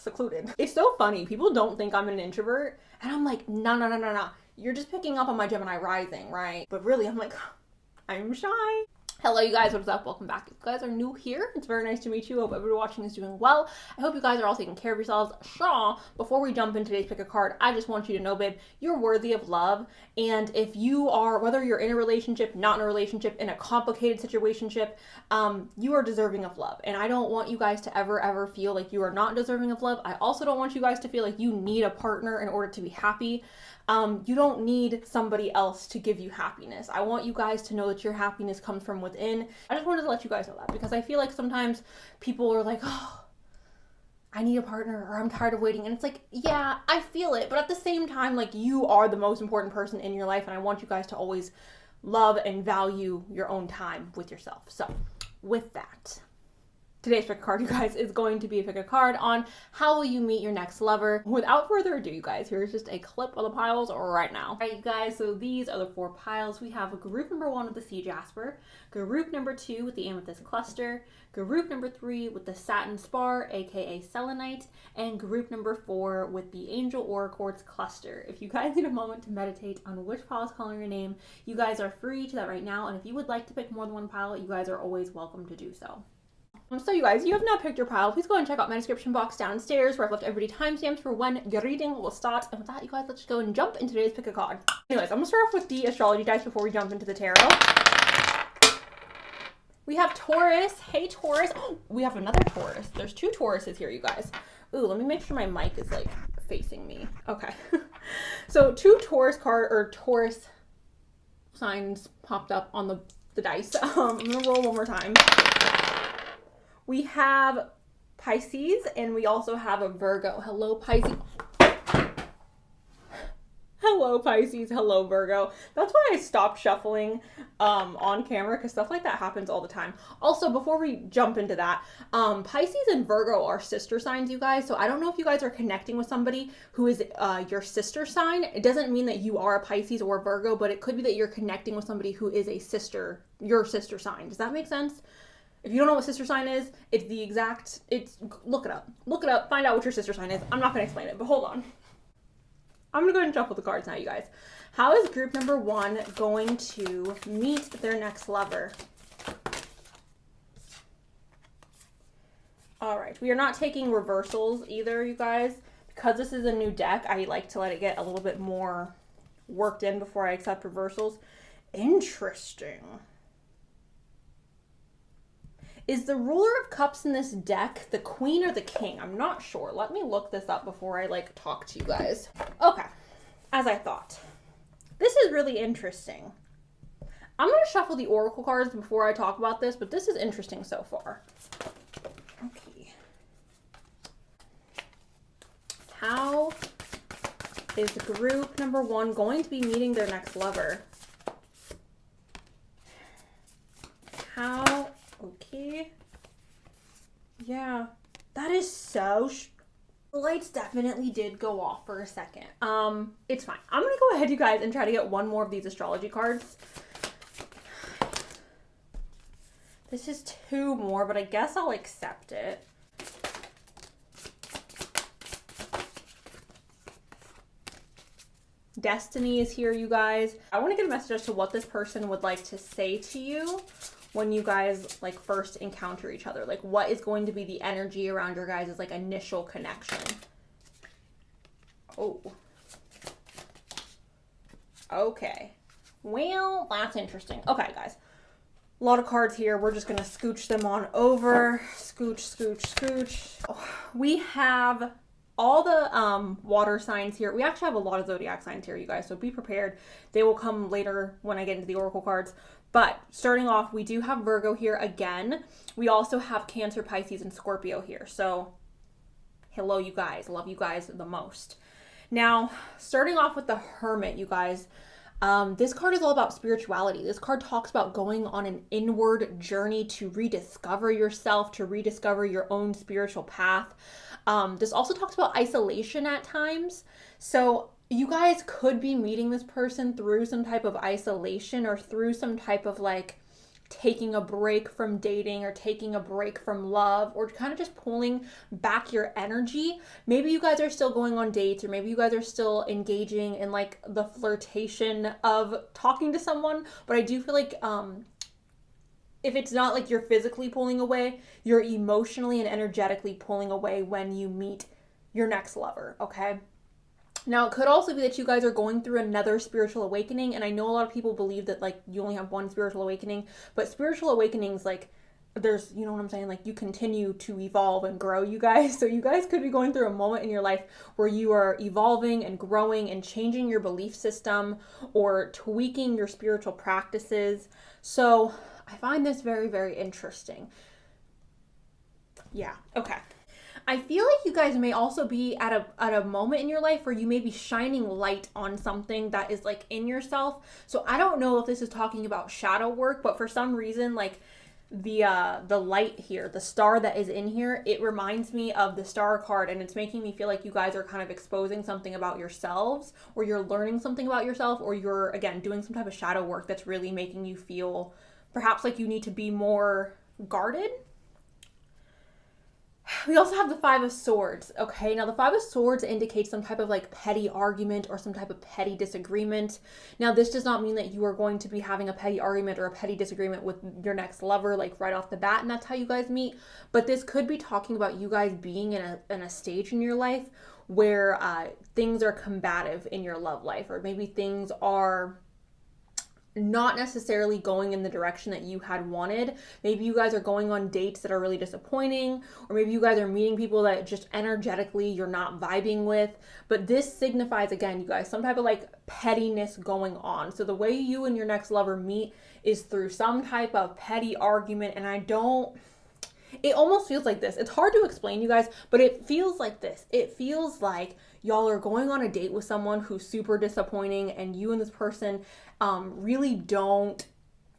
secluded. It's so funny. People don't think I'm an introvert. And I'm like, no. You're just picking up on my Gemini rising, right? But really, I'm like, I'm shy. Hello, you guys. What's up? Welcome back. If you guys are new here, it's very nice to meet you. I hope everyone watching is doing well. I hope you guys are all taking care of yourselves. Shaw, before we jump into today's pick a card, I just want you to know, babe, you're worthy of love. And if you are, whether you're in a relationship, not in a relationship, in a complicated situationship, you are deserving of love. And I don't want you guys to ever feel like you are not deserving of love. I also don't want you guys to feel like you need a partner in order to be happy. You don't need somebody else to give you happiness. I want you guys to know that your happiness comes from within. I just wanted to let you guys know that because I feel like sometimes people are like, oh, I need a partner or I'm tired of waiting. And it's like, yeah, I feel it. But at the same time, like you are the most important person in your life. And I want you guys to always love and value your own time with yourself. So with that, today's pick a card, you guys, is going to be a pick a card on how will you meet your next lover. Without further ado, you guys, here's just a clip of the piles right now. All right, you guys, so these are the 4 piles. We have group number 1 with the Sea Jasper, group number 2 with the Amethyst Cluster, group number 3 with the Satin Spar, aka Selenite, and group number 4 with the Angel Aura Quartz Cluster. If you guys need a moment to meditate on which pile is calling your name, you guys are free to that right now. And if you would like to pick more than one pile, you guys are always welcome to do so. So you guys, you have now picked your pile. Please go and check out my description box downstairs where I've left everybody timestamps for when your reading will start. And with that, you guys, let's just go and jump into today's pick a card. Anyways, I'm gonna start off with the astrology dice before we jump into the tarot. We have Taurus. Hey, Taurus. Oh, we have another Taurus. There's 2 Tauruses here, you guys. Ooh, let me make sure my mic is like facing me. Okay. So 2 Taurus signs popped up on the dice. I'm gonna roll one more time. We have Pisces, and we also have a Virgo. Hello, Pisces. Hello, Pisces. Hello, Virgo. That's why I stopped shuffling on camera, because stuff like that happens all the time. Also, before we jump into that, Pisces and Virgo are sister signs, you guys. So I don't know if you guys are connecting with somebody who is your sister sign. It doesn't mean that you are a Pisces or a Virgo, but it could be that you're connecting with somebody who is your sister sign. Does that make sense? If you don't know what sister sign is, look it up, find out what your sister sign is. I'm not going to explain it, but hold on. I'm going to go ahead and shuffle the cards now, you guys. How is group number 1 going to meet their next lover? All right, we are not taking reversals either, you guys. Because this is a new deck, I like to let it get a little bit more worked in before I accept reversals. Interesting. Is the Ruler of Cups in this deck the Queen or the King? I'm not sure. Let me look this up before I talk to you guys. Okay, as I thought. This is really interesting. I'm going to shuffle the Oracle cards before I talk about this, but this is interesting so far. Okay. How is group number 1 going to be meeting their next lover? Okay. Yeah, that is so... The lights definitely did go off for a second. It's fine. I'm going to go ahead, you guys, and try to get one more of these astrology cards. This is 2 more, but I guess I'll accept it. Destiny is here, you guys. I want to get a message as to what this person would like to say to you when you guys first encounter each other. What is going to be the energy around your guys' initial connection? Oh. Okay. Well, that's interesting. Okay, guys. A lot of cards here. We're just gonna scooch them on over. Scooch. Oh, we have all the water signs here. We actually have a lot of zodiac signs here, you guys, so be prepared. They will come later when I get into the oracle cards. But starting off, we do have Virgo here again. We also have Cancer, Pisces, and Scorpio here. So hello, you guys. Love you guys the most. Now, starting off with the Hermit, you guys. This card is all about spirituality. This card talks about going on an inward journey to rediscover yourself, to rediscover your own spiritual path. This also talks about isolation at times. So you guys could be meeting this person through some type of isolation or through some type of taking a break from dating or taking a break from love, or kind of just pulling back your energy. Maybe you guys are still going on dates, or maybe you guys are still engaging in like the flirtation of talking to someone, but I do feel like if it's not like you're physically pulling away, you're emotionally and energetically pulling away when you meet your next lover, okay? Now, it could also be that you guys are going through another spiritual awakening, and I know a lot of people believe that, like, you only have one spiritual awakening, but spiritual awakenings, like, there's, you know what I'm saying, like, you continue to evolve and grow, you guys, so you guys could be going through a moment in your life where you are evolving and growing and changing your belief system or tweaking your spiritual practices, so I find this very, very interesting. Yeah, okay. I feel like you guys may also be at a moment in your life where you may be shining light on something that is like in yourself. So I don't know if this is talking about shadow work, but for some reason, like the light here, the star that is in here, it reminds me of the star card, and it's making me feel like you guys are kind of exposing something about yourselves, or you're learning something about yourself, or you're, again, doing some type of shadow work that's really making you feel perhaps like you need to be more guarded. We also have the Five of Swords, okay? Now, the Five of Swords indicates some type of, like, petty argument or some type of petty disagreement. Now, this does not mean that you are going to be having a petty argument or a petty disagreement with your next lover, like, right off the bat, and that's how you guys meet. But this could be talking about you guys being in a stage in your life where things are combative in your love life, or maybe things are not necessarily going in the direction that you had wanted. Maybe you guys are going on dates that are really disappointing, or maybe you guys are meeting people that just energetically you're not vibing with. But this signifies, again, you guys, some type of like pettiness going on. So the way you and your next lover meet is through some type of petty argument, and it almost feels like this. It's hard to explain, you guys, but it feels like this. It feels like y'all are going on a date with someone who's super disappointing, and you and this person really don't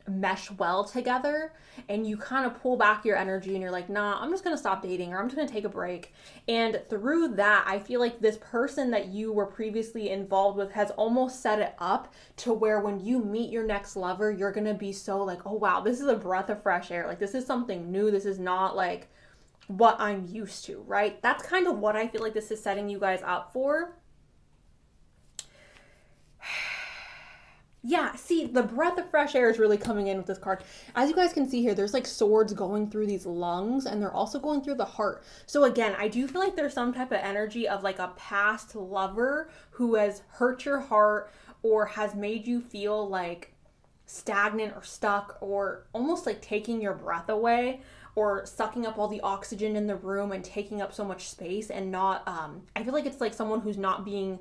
mesh well together, and you kind of pull back your energy and you're like, nah, I'm just gonna stop dating, or I'm just gonna take a break. And through that, I feel like this person that you were previously involved with has almost set it up to where when you meet your next lover, you're gonna be so like, oh wow, this is a breath of fresh air. Like, this is something new. This is not like what I'm used to, right? That's kind of what I feel like this is setting you guys up for. Yeah, see, the breath of fresh air is really coming in with this card. As you guys can see here, there's like swords going through these lungs, and they're also going through the heart. So again, I do feel like there's some type of energy of like a past lover who has hurt your heart or has made you feel like stagnant or stuck, or almost like taking your breath away, or sucking up all the oxygen in the room and taking up so much space, and not, I feel like it's like someone who's not being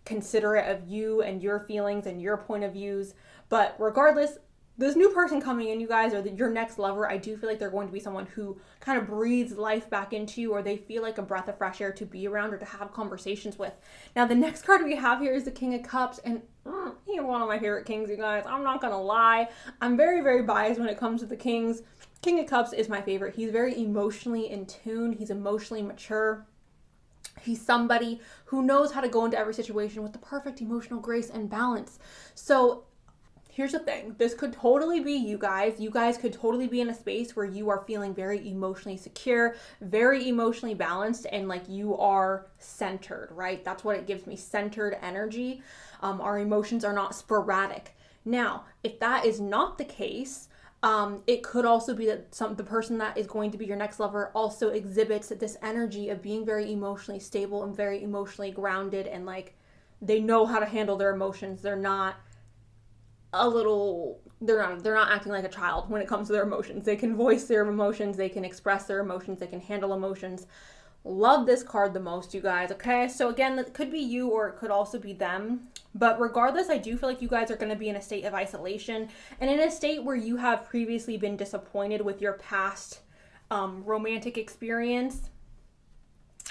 considerate of you and your feelings and your point of views. But regardless, this new person coming in, you guys, or your next lover, I do feel like they're going to be someone who kind of breathes life back into you, or they feel like a breath of fresh air to be around or to have conversations with. Now, the next card we have here is the King of Cups, and he's one of my favorite kings, you guys. I'm not gonna lie. I'm very, very biased when it comes to the kings. King of Cups is my favorite. He's very emotionally in tune. He's emotionally mature. He's somebody who knows how to go into every situation with the perfect emotional grace and balance. So here's the thing. This could totally be you guys. You guys could totally be in a space where you are feeling very emotionally secure, very emotionally balanced, and like you are centered, right? That's what it gives me, centered energy. Our emotions are not sporadic. Now, if that is not the case, it could also be that the person that is going to be your next lover also exhibits this energy of being very emotionally stable and very emotionally grounded, and like they know how to handle their emotions. They're not they're not acting like a child when it comes to their emotions. They can voice their emotions, they can express their emotions, they can handle emotions. Love this card the most, you guys. Okay, so again, that could be you, or it could also be them. But regardless, I do feel like you guys are going to be in a state of isolation, and in a state where you have previously been disappointed with your past romantic experience.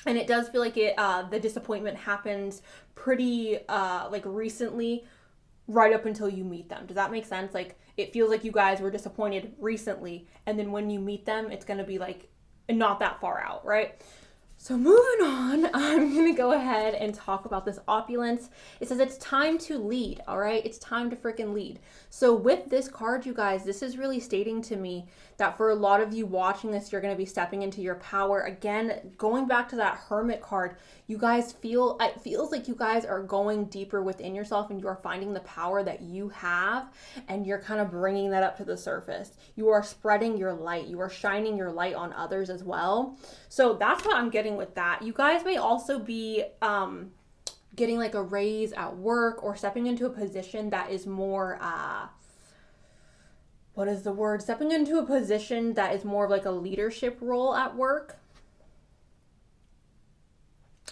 And it does feel like the disappointment happens pretty like recently, right up until you meet them. Does that make sense? Like, it feels like you guys were disappointed recently, and then when you meet them, it's going to be like not that far out, right? So moving on, I'm going to go ahead and talk about this opulence. It says it's time to lead, all right? It's time to freaking lead. So with this card, you guys, this is really stating to me that for a lot of you watching this, you're going to be stepping into your power. Again, going back to that Hermit card, you guys it feels like you guys are going deeper within yourself and you are finding the power that you have and you're kind of bringing that up to the surface. You are spreading your light. You are shining your light on others as well. So that's what I'm getting with that. You guys may also be getting like a raise at work or stepping into a position that is more stepping into a position that is more of like a leadership role at work.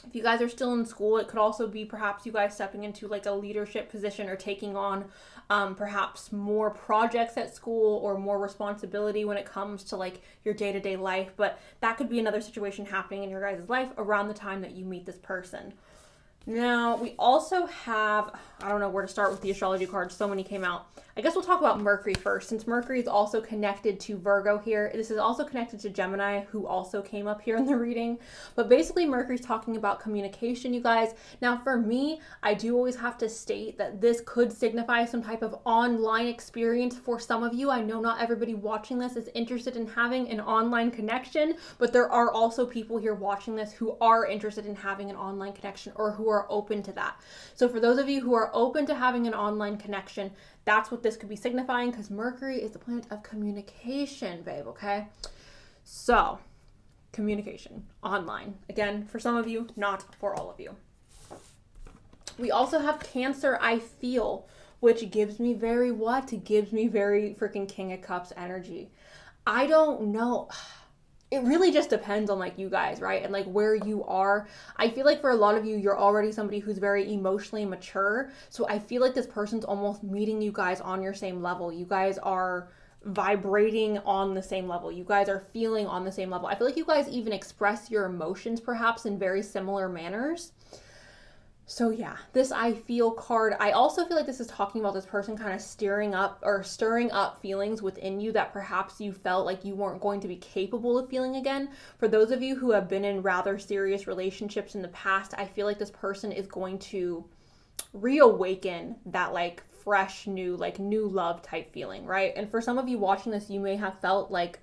If you guys are still in school, it could also be perhaps you guys stepping into like a leadership position or taking on perhaps more projects at school or more responsibility when it comes to like your day-to-day life. But that could be another situation happening in your guys' life around the time that you meet this person. Now, we also have, I don't know where to start with the astrology cards. So many came out. I guess we'll talk about Mercury first, since Mercury is also connected to Virgo here. This is also connected to Gemini, who also came up here in the reading. But basically, Mercury's talking about communication, you guys. Now, for me, I do always have to state that this could signify some type of online experience for some of you. I know not everybody watching this is interested in having an online connection, but there are also people here watching this who are interested in having an online connection or who are open to that. So for those of you who are open to having an online connection, that's what this could be signifying, because Mercury is the planet of communication, babe, okay? So, communication, online. Again, for some of you, not for all of you. We also have Cancer, I feel, which gives me very gives me very freaking King of Cups energy. I don't know. It really just depends on like you guys, right? And like where you are. I feel like for a lot of you, you're already somebody who's very emotionally mature. So I feel like this person's almost meeting you guys on your same level. You guys are vibrating on the same level. You guys are feeling on the same level. I feel like you guys even express your emotions perhaps in very similar manners. So yeah, this I feel card, I also feel like this is talking about this person kind of stirring up feelings within you that perhaps you felt like you weren't going to be capable of feeling again. For those of you who have been in rather serious relationships in the past, I feel like this person is going to reawaken that like fresh, new love type feeling, right? And for some of you watching this, you may have felt like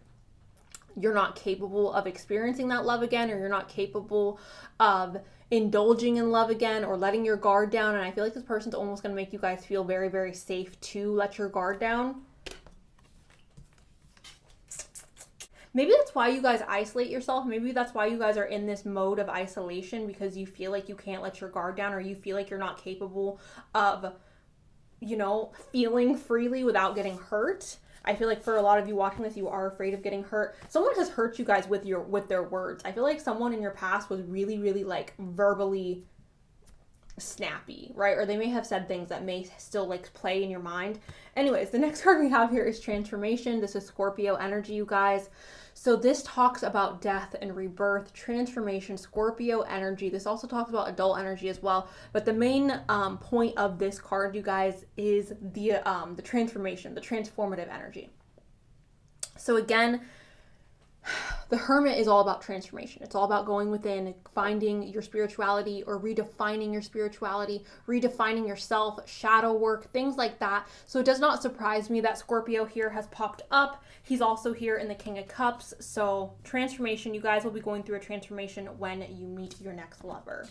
you're not capable of experiencing that love again, or you're not capable of indulging in love again or letting your guard down. And I feel like this person's almost going to make you guys feel very, very safe to let your guard down. Maybe that's why you guys isolate yourself. Maybe that's why you guys are in this mode of isolation, because you feel like you can't let your guard down, or you feel like you're not capable of, feeling freely without getting hurt. I feel like for a lot of you watching this, you are afraid of getting hurt. Someone has hurt you guys with their words. I feel like someone in your past was really, really like verbally snappy, right? Or they may have said things that may still like play in your mind. Anyways, the next card we have here is transformation. This is Scorpio energy, you guys. So this talks about death and rebirth, transformation, Scorpio energy. This also talks about adult energy as well. But the main point of this card, you guys, is the transformation, the transformative energy. So again, the Hermit is all about transformation. It's all about going within, finding your spirituality or redefining your spirituality, redefining yourself, shadow work, things like that. So it does not surprise me that Scorpio here has popped up. He's also here in the King of Cups. So transformation, you guys will be going through a transformation when you meet your next lover.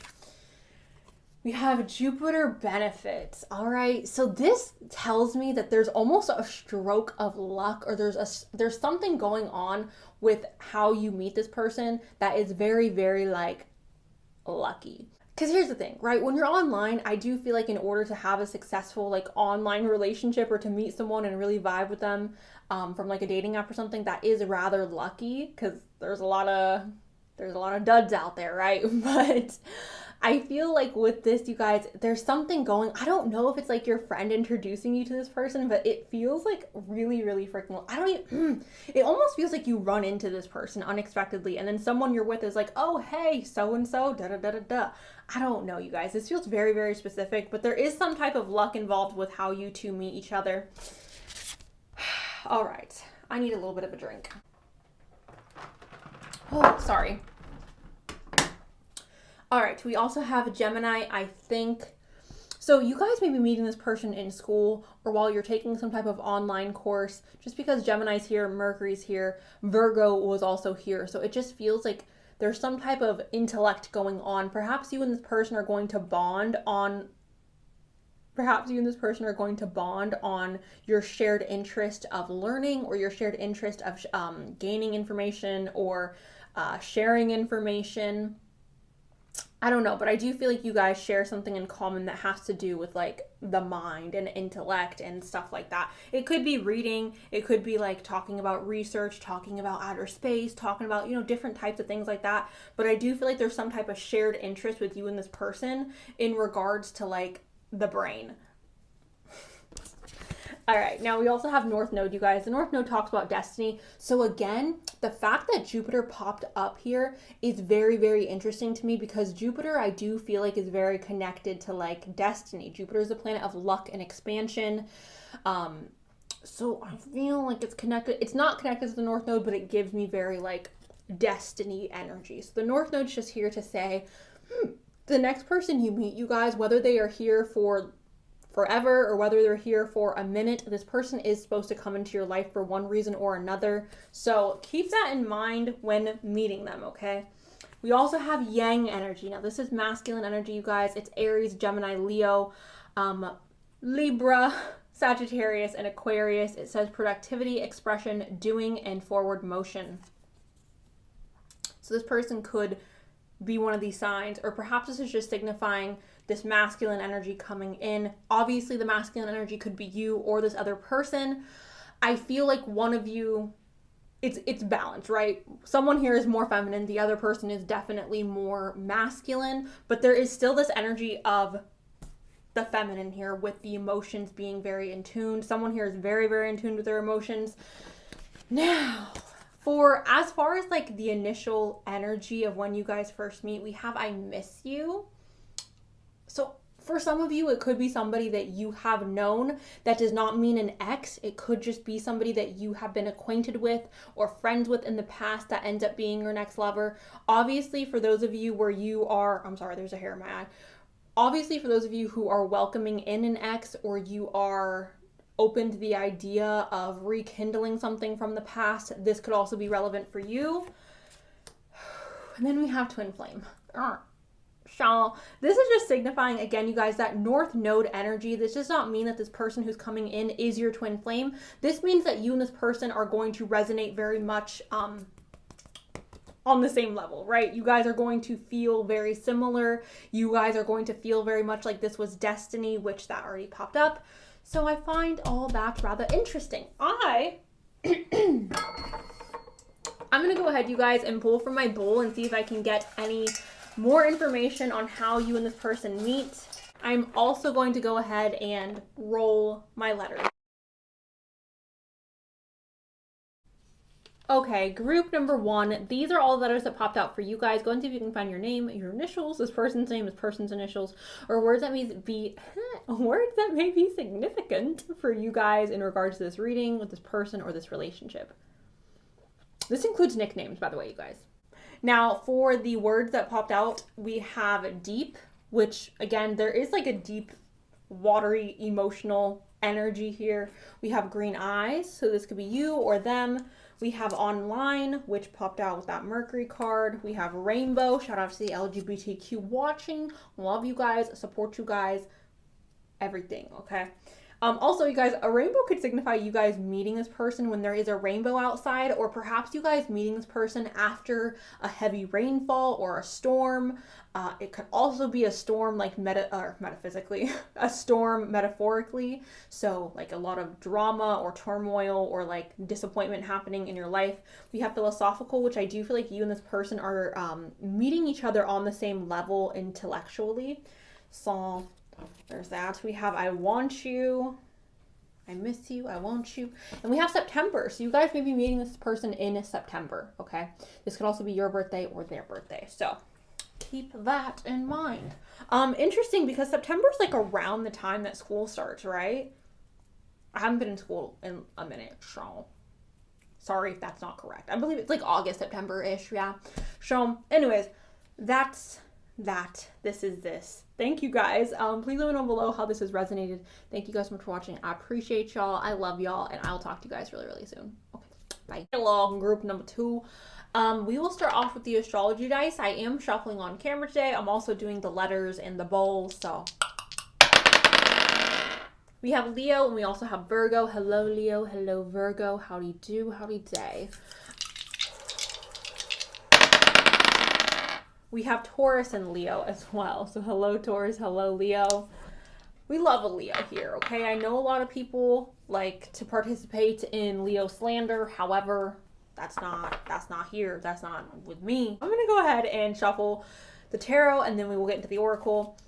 We have Jupiter benefits. All right. So this tells me that there's almost a stroke of luck, or there's something going on with how you meet this person that is very, very like lucky. Because here's the thing, right? When you're online, I do feel like in order to have a successful like online relationship or to meet someone and really vibe with them from like a dating app or something, that is rather lucky, because there's a lot of duds out there, right? But I feel like with this, you guys, there's something going, I don't know if it's like your friend introducing you to this person, but it feels like really, really freaking, it almost feels like you run into this person unexpectedly, and then someone you're with is like, oh, hey, so-and-so, da-da-da-da-da. I don't know, you guys. This feels very, very specific, but there is some type of luck involved with how you two meet each other. All right. I need a little bit of a drink. Oh, sorry. All right, we also have Gemini, I think. So you guys may be meeting this person in school or while you're taking some type of online course. Just because Gemini's here, Mercury's here, Virgo was also here. So it just feels like there's some type of intellect going on. Perhaps you and this person are going to bond on your shared interest of learning or your shared interest of gaining information or sharing information. I don't know, but I do feel like you guys share something in common that has to do with like the mind and intellect and stuff like that. It could be reading, it could be like talking about research, talking about outer space, talking about, different types of things like that. But I do feel like there's some type of shared interest with you and this person in regards to like the brain. All right, now we also have North Node, you guys. The North Node talks about destiny. So again, the fact that Jupiter popped up here is very, very interesting to me because Jupiter, I do feel like, is very connected to like destiny. Jupiter is a planet of luck and expansion. So I feel like it's connected. It's not connected to the North Node, but it gives me very like destiny energy. So the North Node's just here to say, the next person you meet, you guys, whether they are here for forever or whether they're here for a minute, this person is supposed to come into your life for one reason or another. So keep that in mind when meeting them, okay? We also have Yang energy. Now this is masculine energy, you guys. It's Aries, Gemini, Leo, Libra, Sagittarius, and Aquarius. It says productivity, expression, doing, and forward motion. So this person could be one of these signs, or perhaps this is just signifying this masculine energy coming in. Obviously, the masculine energy could be you or this other person. I feel like one of you, it's balanced, right? Someone here is more feminine. The other person is definitely more masculine, but there is still this energy of the feminine here with the emotions being very in tune. Someone here is very, very in tune with their emotions. Now, for as far as like the initial energy of when you guys first meet, we have I miss you. So for some of you, it could be somebody that you have known. That does not mean an ex. It could just be somebody that you have been acquainted with or friends with in the past that ends up being your next lover. Obviously, for those of you where you are, I'm sorry, there's a hair in my eye. Obviously, for those of you who are welcoming in an ex or you are open to the idea of rekindling something from the past, this could also be relevant for you. And then we have twin flame. So this is just signifying, again, you guys, that North Node energy. This does not mean that this person who's coming in is your twin flame. This means that you and this person are going to resonate very much on the same level, right? You guys are going to feel very similar. You guys are going to feel very much like this was destiny, which that already popped up. So I find all that rather interesting. I'm going to go ahead, you guys, and pull from my bowl and see if I can get any more information on how you and this person meet. I'm also going to go ahead and roll my letters. Okay, group number 1. These are all the letters that popped out for you guys. Go and see if you can find your name, your initials, this person's name, this person's initials, or words that may be significant for you guys in regards to this reading with this person or this relationship. This includes nicknames, by the way, you guys. Now, for the words that popped out, we have deep, which, again, there is like a deep, watery, emotional energy here. We have green eyes, so this could be you or them. We have online, which popped out with that Mercury card. We have rainbow. Shout out to the LGBTQ watching. Love you guys, support you guys, everything, okay? Also, you guys, a rainbow could signify you guys meeting this person when there is a rainbow outside, or perhaps you guys meeting this person after a heavy rainfall or a storm. It could also be a storm like metaphysically, a storm metaphorically. So like a lot of drama or turmoil or like disappointment happening in your life. We have philosophical, which I do feel like you and this person are meeting each other on the same level intellectually. So there's that. We have I want you, I miss you, I want you. And we have September. So you guys may be meeting this person in September, okay? This could also be your birthday or their birthday. So keep that in mind. Interesting because September's like around the time that school starts, right? I haven't been in school in a minute, so sorry if that's not correct. I believe it's like August, September-ish, yeah. So anyways, that's that this is this. Thank you guys. Please let me know below how this has resonated. Thank you guys so much for watching. I appreciate y'all. I love y'all, and I'll talk to you guys really, really soon. Okay, bye. Hello, group number 2. We will start off with the astrology dice. I am shuffling on camera today. I'm also doing the letters and the bowls, so. We have Leo, and we also have Virgo. Hello, Leo. Hello, Virgo. Howdy do, howdy day. We have Taurus and Leo as well. So hello, Taurus. Hello, Leo. We love a Leo here, okay? I know a lot of people like to participate in Leo slander. However, that's not here. That's not with me. I'm going to go ahead and shuffle the tarot, and then we will get into the oracle.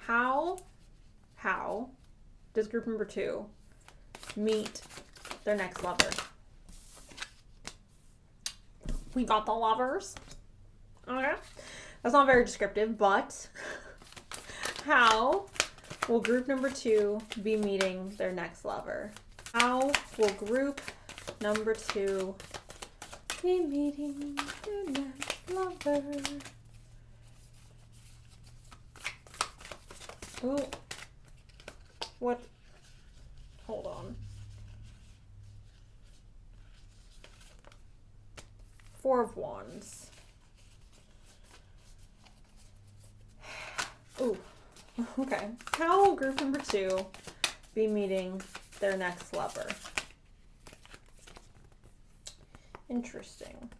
How does group number 2 meet their next lover? We got the lovers. Okay. That's not very descriptive, but how will group number 2 be meeting their next lover? How will group number 2 be meeting their next lover? Ooh. What? Hold on. 4 of Wands. Ooh. Okay. How will group number 2 be meeting their next lover? Interesting.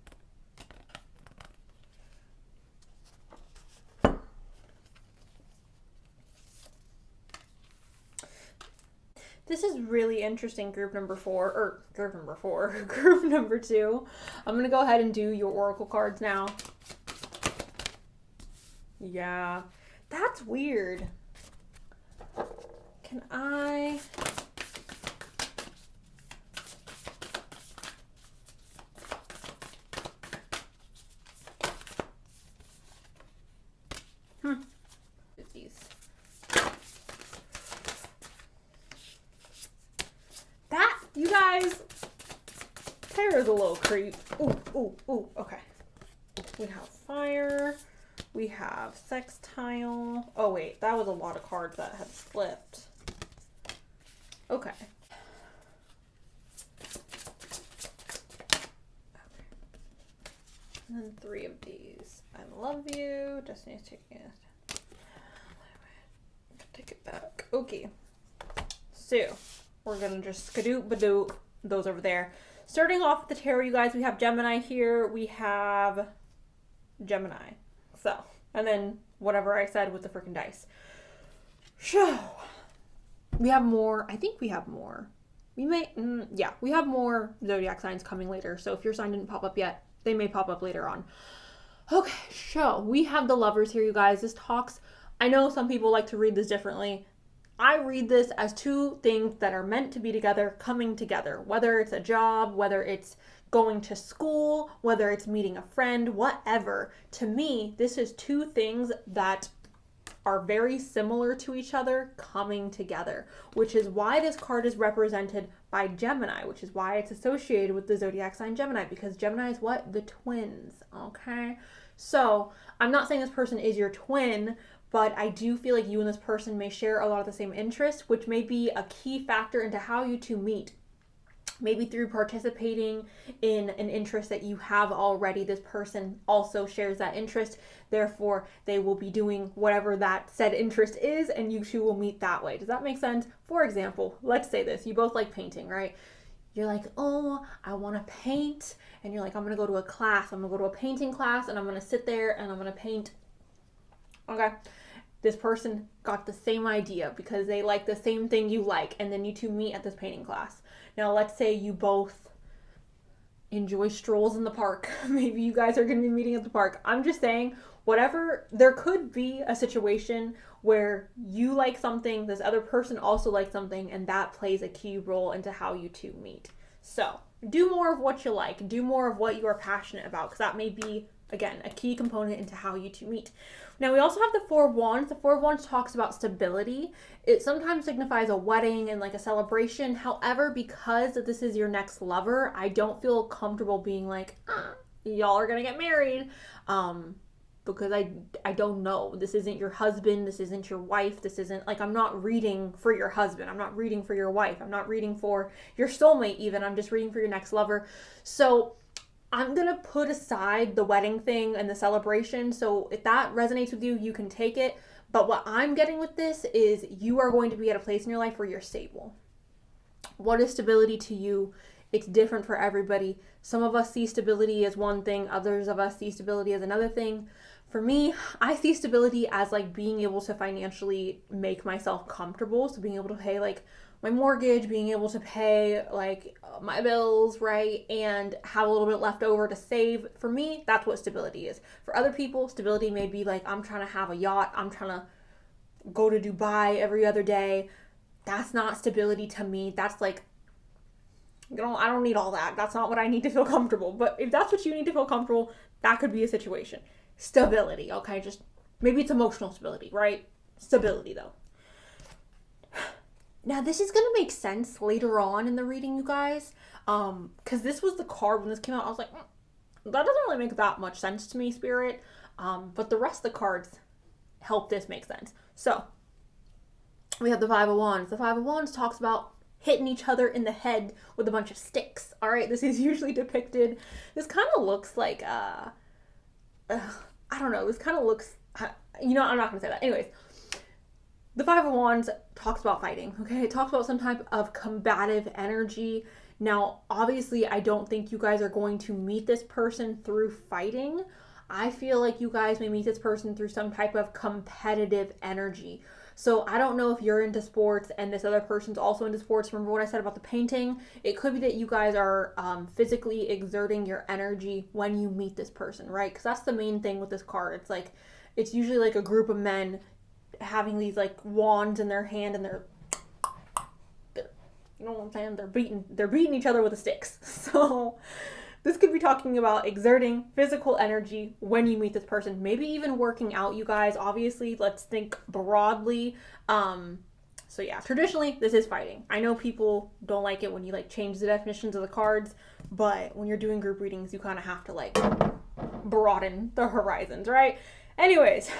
This is really interesting, group number 2. I'm going to go ahead and do your oracle cards now. Yeah, that's weird. Can I... These. That, you guys, Tara's a little creep. Ooh, okay. We have fire. We have sextile. Oh, wait, that was a lot of cards that had flipped. Okay. And then 3 of these. I love you. Destiny's taking it. Take it back. Okay. So, we're going to just skadoot-badoot those over there. Starting off with the tarot, you guys, we have Gemini here. We have Gemini. So, and then whatever I said with the freaking dice. So, we have more. I think we have more. We may, yeah, we have more zodiac signs coming later. So if your sign didn't pop up yet, they may pop up later on. Okay, so we have the lovers here, you guys. This talks, I know some people like to read this differently. I read this as 2 things that are meant to be together, coming together. Whether it's a job, whether it's going to school, whether it's meeting a friend, whatever. To me, this is 2 things that are very similar to each other coming together, which is why this card is represented by Gemini, which is why it's associated with the zodiac sign Gemini, because Gemini is what? The twins, okay? So I'm not saying this person is your twin, but I do feel like you and this person may share a lot of the same interests, which may be a key factor into how you two meet. Maybe through participating in an interest that you have already, this person also shares that interest. Therefore, they will be doing whatever that said interest is, and you two will meet that way. Does that make sense? For example, let's say this. You both like painting, right? You're like, oh, I want to paint. And you're like, I'm going to go to a class. I'm going to go to a painting class, and I'm going to sit there, and I'm going to paint. Okay. This person got the same idea because they like the same thing you like, and then you two meet at this painting class. Now, let's say you both enjoy strolls in the park. Maybe you guys are going to be meeting at the park. I'm just saying, whatever, there could be a situation where you like something, this other person also likes something, and that plays a key role into how you two meet. So, do more of what you like. Do more of what you are passionate about, because that may be, again, a key component into how you two meet. Now, we also have the Four of Wands. The Four of Wands talks about stability. It sometimes signifies a wedding and like a celebration. However, because this is your next lover, I don't feel comfortable being like, y'all are gonna get married. Because I don't know. This isn't your husband. This isn't your wife. This isn't, like, I'm not reading for your husband. I'm not reading for your wife. I'm not reading for your soulmate even. I'm just reading for your next lover. So I'm going to put aside the wedding thing and the celebration. So if that resonates with you, you can take it. But what I'm getting with this is you are going to be at a place in your life where you're stable. What is stability to you? It's different for everybody. Some of us see stability as one thing. Others of us see stability as another thing. For me, I see stability as like being able to financially make myself comfortable. So being able to pay like my mortgage, being able to pay like my bills, right? And have a little bit left over to save. For me, that's what stability is. For other people, stability may be like, I'm trying to have a yacht. I'm trying to go to Dubai every other day. That's not stability to me. That's like, I don't need all that. That's not what I need to feel comfortable. But if that's what you need to feel comfortable, that could be a situation. Stability, okay? Just maybe it's emotional stability, right? Stability, though. Now, this is going to make sense later on in the reading, you guys. Because this was the card when this came out. I was like, that doesn't really make that much sense to me, Spirit. But the rest of the cards help this make sense. So, we have the Five of Wands. The Five of Wands talks about hitting each other in the head with a bunch of sticks. All right, this is usually depicted. This kind of looks like, I don't know. This kind of looks, I'm not going to say that. Anyways, the Five of Wands talks about fighting, okay? It talks about some type of combative energy. Now, obviously, I don't think you guys are going to meet this person through fighting. I feel like you guys may meet this person through some type of competitive energy. So I don't know if you're into sports and this other person's also into sports. Remember what I said about the painting? It could be that you guys are physically exerting your energy when you meet this person, right? Because that's the main thing with this card. It's like, it's usually like a group of men having these like wands in their hand and they're you know what I'm saying? They're beating each other with the sticks. So this could be talking about exerting physical energy when you meet this person. Maybe even working out, you guys. Obviously, let's think broadly. So yeah, traditionally, this is fighting. I know people don't like it when you like change the definitions of the cards, but when you're doing group readings, you kind of have to like broaden the horizons, right? Anyways,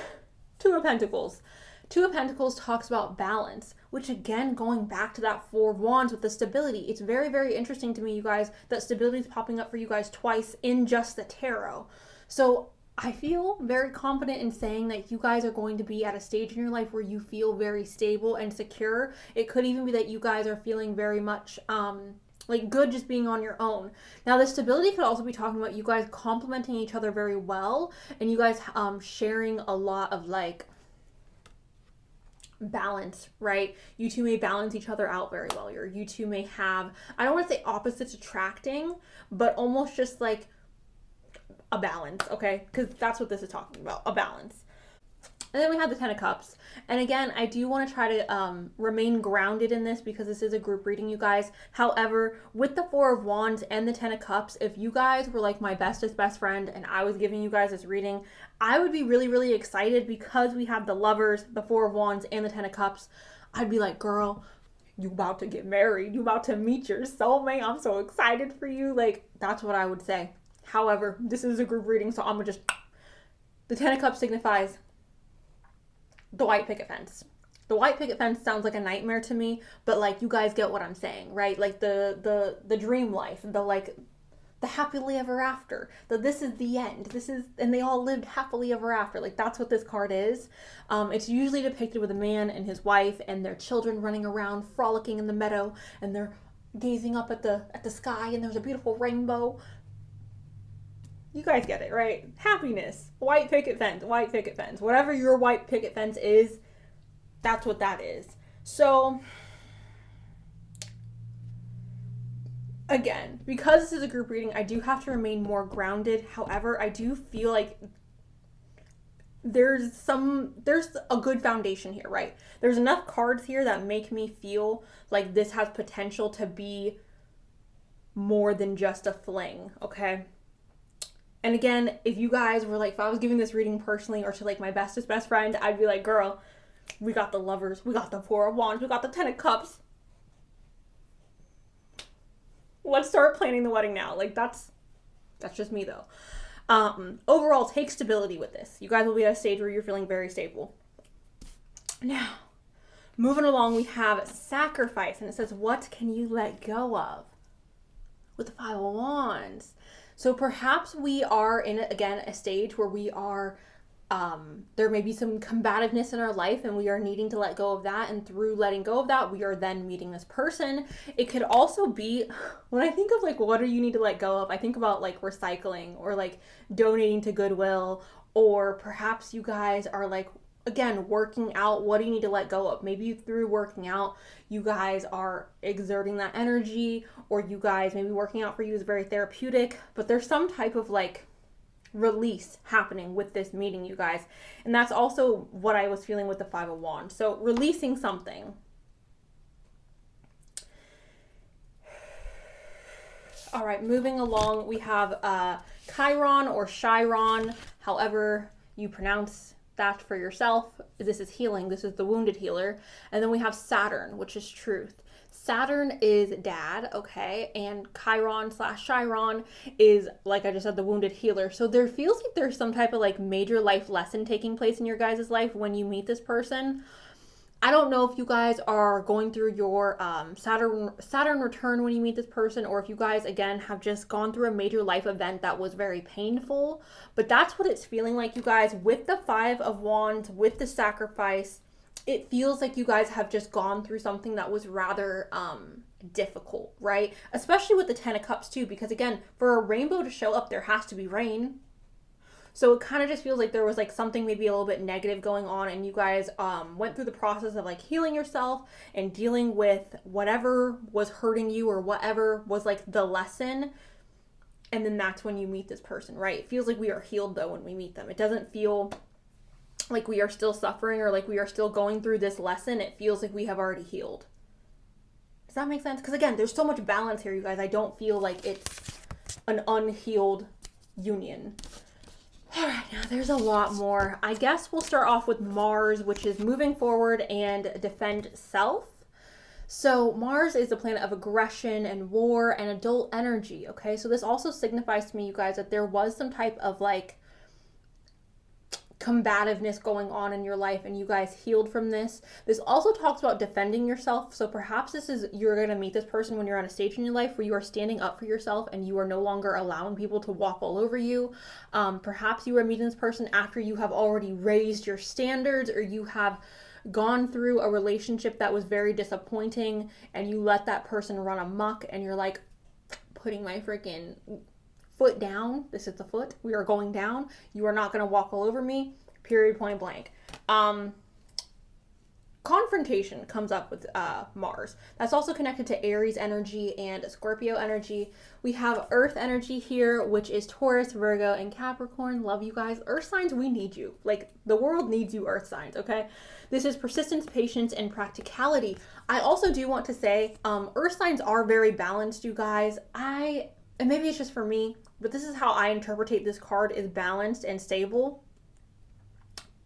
Two of Pentacles. Two of Pentacles talks about balance, which again, going back to that Four of Wands with the stability, it's very, very interesting to me, you guys, that stability is popping up for you guys twice in just the tarot. So I feel very confident in saying that you guys are going to be at a stage in your life where you feel very stable and secure. It could even be that you guys are feeling very much like good just being on your own. Now, the stability could also be talking about you guys complementing each other very well and you guys sharing a lot of like balance, right? You two may balance each other out very well. You two may have, I don't want to say opposites attracting, but almost just like a balance, okay? Because that's what this is talking about, a balance. And then we have the Ten of Cups. And again, I do want to try to remain grounded in this because this is a group reading, you guys. However, with the Four of Wands and the Ten of Cups, if you guys were like my bestest best friend and I was giving you guys this reading, I would be really, really excited because we have the Lovers, the Four of Wands, and the Ten of Cups. I'd be like, girl, you about to get married. You about to meet your soulmate. I'm so excited for you. Like, that's what I would say. However, this is a group reading, so I'm going to just... The Ten of Cups signifies the white picket fence. The white picket fence sounds like a nightmare to me, but like you guys get what I'm saying, right? Like the dream life, the happily ever after. This is the end. And they all lived happily ever after. Like that's what this card is. It's usually depicted with a man and his wife and their children running around, frolicking in the meadow, and they're gazing up at the sky, and there's a beautiful rainbow. You guys get it, right? Happiness. White picket fence. White picket fence. Whatever your white picket fence is, that's what that is. So, again, because this is a group reading, I do have to remain more grounded. However, I do feel like there's a good foundation here, right? There's enough cards here that make me feel like this has potential to be more than just a fling, okay? And again, if you guys were like, if I was giving this reading personally or to like my bestest best friend, I'd be like, girl, we got the Lovers, we got the Four of Wands, we got the Ten of Cups. Let's start planning the wedding now. Like that's That's just me though. Overall, take stability with this. You guys will be at a stage where you're feeling very stable. Now, moving along, we have sacrifice, and it says, what can you let go of? With the Five of Wands. So perhaps we are in, again, a stage where we are, there may be some combativeness in our life and we are needing to let go of that. And through letting go of that, we are then meeting this person. It could also be, when I think of like, what do you need to let go of? I think about like recycling or like donating to Goodwill, or perhaps you guys are like, again, working out. What do you need to let go of? Maybe through working out, you guys are exerting that energy, or you guys, maybe working out for you is very therapeutic, but there's some type of like release happening with this meeting, you guys. And that's also what I was feeling with the Five of Wands. So releasing something. All right, moving along, we have Chiron or Chiron, however you pronounce that for yourself. This is healing. This is the wounded healer. And then we have Saturn, which is truth. Saturn is dad, okay? And Chiron/Chiron is, like I just said, the wounded healer. So there feels like there's some type of like major life lesson taking place in your guys' life when you meet this person. I don't know if you guys are going through your Saturn return when you meet this person, or if you guys, again, have just gone through a major life event that was very painful. But that's what it's feeling like, you guys. With the Five of Wands, with the sacrifice, it feels like you guys have just gone through something that was rather difficult, right? Especially with the Ten of Cups, too, because, again, for a rainbow to show up, there has to be rain. So it kind of just feels like there was like something maybe a little bit negative going on, and you guys went through the process of like healing yourself and dealing with whatever was hurting you or whatever was like the lesson. And then that's when you meet this person, right? It feels like we are healed though when we meet them. It doesn't feel like we are still suffering or like we are still going through this lesson. It feels like we have already healed. Does that make sense? Because again, there's so much balance here, you guys. I don't feel like it's an unhealed union. All right, now there's a lot more. I guess we'll start off with Mars, which is moving forward and defend self. So Mars is the planet of aggression and war and adult energy, okay? So this also signifies to me, you guys, that there was some type of like combativeness going on in your life and you guys healed from this. This also talks about defending yourself. So perhaps this is, you're going to meet this person when you're on a stage in your life where you are standing up for yourself and you are no longer allowing people to walk all over you. Perhaps you are meeting this person after you have already raised your standards, or you have gone through a relationship that was very disappointing and you let that person run amok and you're like, putting my freaking foot down. This is the foot. We are going down. You are not going to walk all over me. Period, point blank. Confrontation comes up with Mars. That's also connected to Aries energy and Scorpio energy. We have Earth energy here, which is Taurus, Virgo, and Capricorn. Love you guys. Earth signs, we need you. Like, the world needs you, Earth signs, okay? This is persistence, patience, and practicality. I also do want to say, Earth signs are very balanced, you guys. And maybe it's just for me, but this is how I interpret this card, is balanced and stable.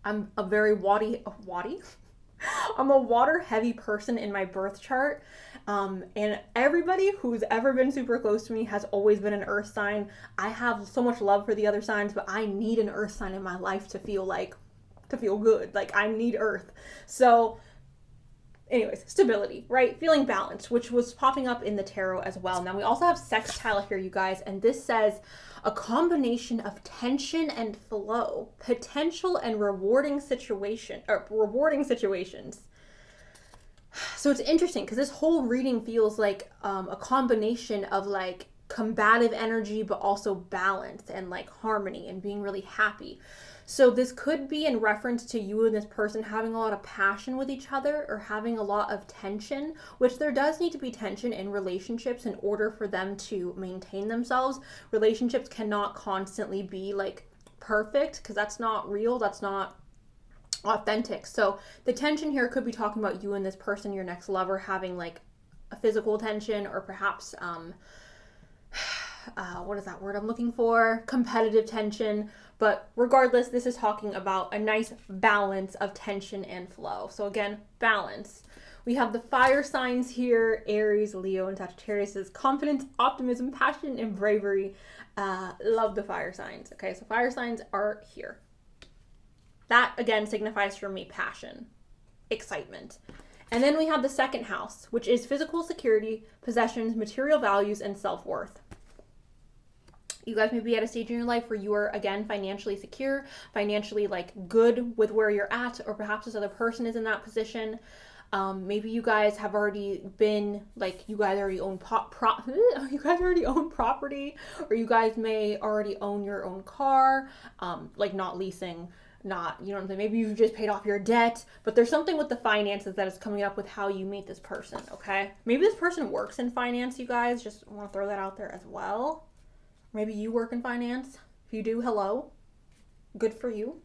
I'm a very I'm a water heavy person in my birth chart. And everybody who's ever been super close to me has always been an earth sign. I have so much love for the other signs, but I need an earth sign in my life to feel good. Like, I need earth. So anyways, stability, right? Feeling balanced, which was popping up in the tarot as well. Now we also have sextile here, you guys, and this says a combination of tension and flow, potential and rewarding situations. So it's interesting because this whole reading feels like a combination of like combative energy, but also balance and like harmony and being really happy. So this could be in reference to you and this person having a lot of passion with each other, or having a lot of tension, which there does need to be tension in relationships in order for them to maintain themselves. Relationships cannot constantly be like perfect, because that's not real, that's not authentic. So the tension here could be talking about you and this person, your next lover, having like a physical tension, or perhaps what is that word I'm looking for? Competitive tension. But regardless, this is talking about a nice balance of tension and flow. So again, balance. We have the fire signs here, Aries, Leo, and Sagittarius. Is confidence, optimism, passion, and bravery. Love the fire signs. Okay, so fire signs are here. That, again, signifies for me passion, excitement. And then we have the second house, which is physical security, possessions, material values, and self-worth. You guys may be at a stage in your life where you are, again, financially secure, financially, like, good with where you're at, or perhaps this other person is in that position. Maybe you guys have already been, like, you guys already own you guys already own property, or you guys may already own your own car, like, not leasing, not, you know what I'm saying? Maybe you've just paid off your debt, but there's something with the finances that is coming up with how you meet this person, okay? Maybe this person works in finance, you guys. Just want to throw that out there as well. Maybe you work in finance. If you do, hello. Good for you.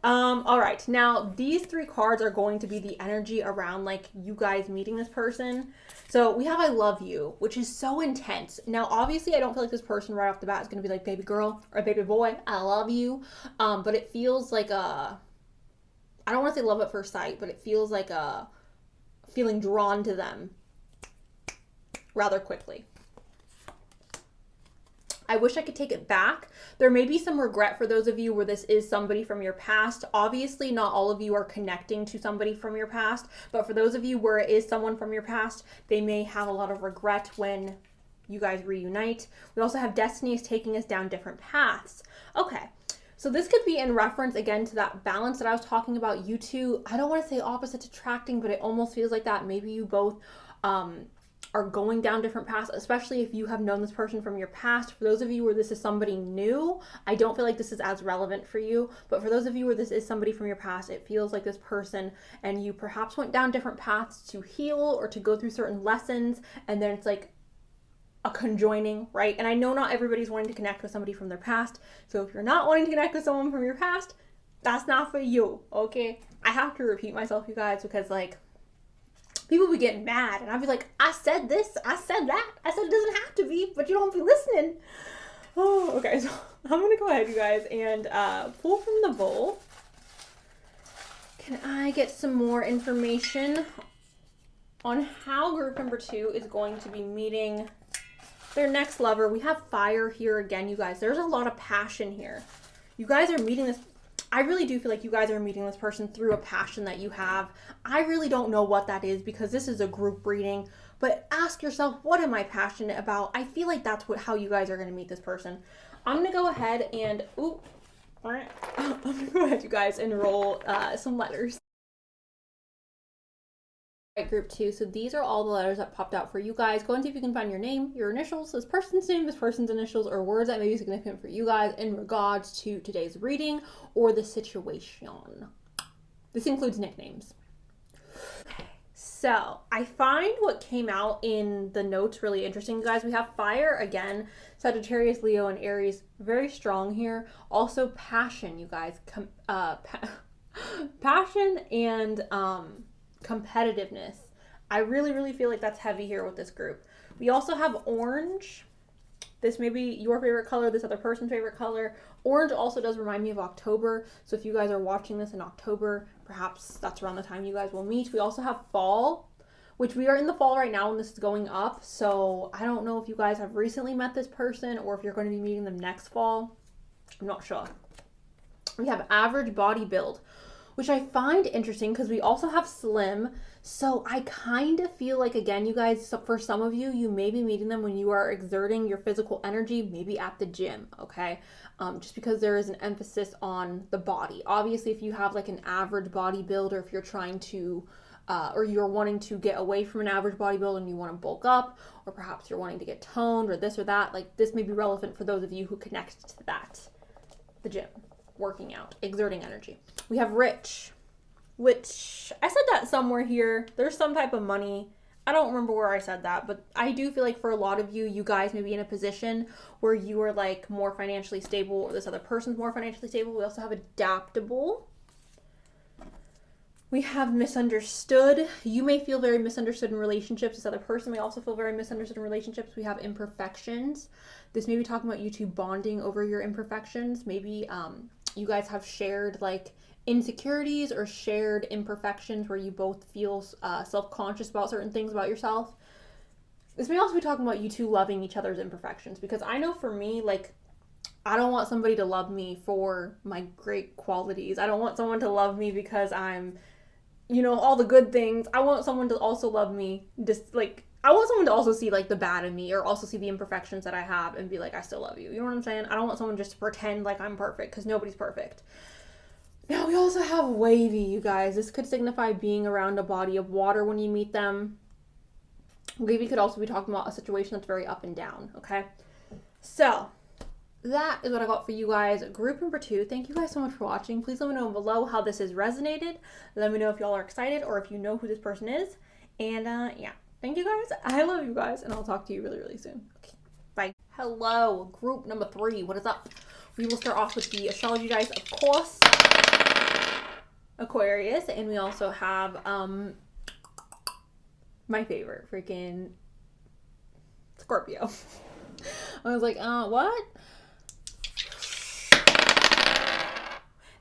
All right. Now, these three cards are going to be the energy around, like, you guys meeting this person. So we have I love you, which is so intense. Now, obviously, I don't feel like this person right off the bat is going to be like, baby girl or baby boy, I love you. But it feels like I don't want to say love at first sight, but it feels like a feeling drawn to them rather quickly. I wish I could take it back. There may be some regret for those of you where this is somebody from your past. Obviously, not all of you are connecting to somebody from your past, but for those of you where it is someone from your past, they may have a lot of regret when you guys reunite. We also have destiny is taking us down different paths. Okay, so this could be in reference, again, to that balance that I was talking about. You two, I don't want to say opposites attracting, but it almost feels like that. Maybe you both are going down different paths, especially if you have known this person from your past. For those of you where this is somebody new, I don't feel like this is as relevant for you, but for those of you where this is somebody from your past, it feels like this person and you perhaps went down different paths to heal or to go through certain lessons, and then it's like a conjoining, right? And I know not everybody's wanting to connect with somebody from their past, so if you're not wanting to connect with someone from your past, that's not for you, okay? I have to repeat myself, you guys, because, like, people be getting mad, and I'd be like, I said this, I said that, I said it doesn't have to be, but you don't be listening. Oh, okay, so I'm going to go ahead, you guys, and pull from the bowl. Can I get some more information on how group number 2 is going to be meeting their next lover? We have fire here again, you guys. There's a lot of passion here. You guys are meeting this. I really do feel like you guys are meeting this person through a passion that you have. I really don't know what that is because this is a group reading, but ask yourself, what am I passionate about? I feel like that's how you guys are going to meet this person. I'm going to go ahead and, I'm going to go ahead, you guys, and roll some letters. Group 2, so these are all the letters that popped out for you guys. Go and see if you can find your name, your initials, this person's name, this person's initials, or words that may be significant for you guys in regards to today's reading or the situation. This includes nicknames. So I find what came out in the notes really interesting, you guys. We have fire again, Sagittarius, Leo, and Aries, very strong here. Also passion, you guys, passion and competitiveness. I really feel like that's heavy here with this group. We also have orange. This may be your favorite color, this other person's favorite color. Orange also does remind me of October. So if you guys are watching this in October, perhaps that's around the time you guys will meet. We also have fall, which we are in the fall right now when this is going up. So I don't know if you guys have recently met this person or if you're going to be meeting them next fall. I'm not sure. We have average body build, which I find interesting because we also have slim. So I kind of feel like, again, you guys, for some of you, you may be meeting them when you are exerting your physical energy, maybe at the gym, okay? Just because there is an emphasis on the body. Obviously, if you have like an average body build, or if you're trying to, or you're wanting to get away from an average body build and you want to bulk up, or perhaps you're wanting to get toned or this or that, like this may be relevant for those of you who connect to that. The gym, working out, exerting energy. We have rich, which I said that somewhere here. There's some type of money. I don't remember where I said that, but I do feel like for a lot of you, you guys may be in a position where you are like more financially stable, or this other person's more financially stable. We also have adaptable. We have misunderstood. You may feel very misunderstood in relationships. This other person may also feel very misunderstood in relationships. We have imperfections. This may be talking about you two bonding over your imperfections. Maybe you guys have shared like insecurities or shared imperfections where you both feel self-conscious about certain things about yourself. This may also be talking about you two loving each other's imperfections, because I know for me, like, I don't want somebody to love me for my great qualities. I don't want someone to love me because I'm, you know, all the good things. I want someone to also love me, just like, I want someone to also see like the bad in me, or also see the imperfections that I have and be like, I still love you. You know what I'm saying? I don't want someone just to pretend like I'm perfect, because nobody's perfect. Now we also have wavy, you guys. This could signify being around a body of water when you meet them. Wavy could also be talking about a situation that's very up and down, okay? So that is what I got for you guys. Group number 2. Thank you guys so much for watching. Please let me know below how this has resonated. Let me know if y'all are excited or if you know who this person is. And yeah, thank you guys. I love you guys, and I'll talk to you really, really soon. Okay, bye. Hello, group number 3. What is up? We will start off with the astrology dice, of course. Aquarius, and we also have my favorite, freaking Scorpio. I was like, what?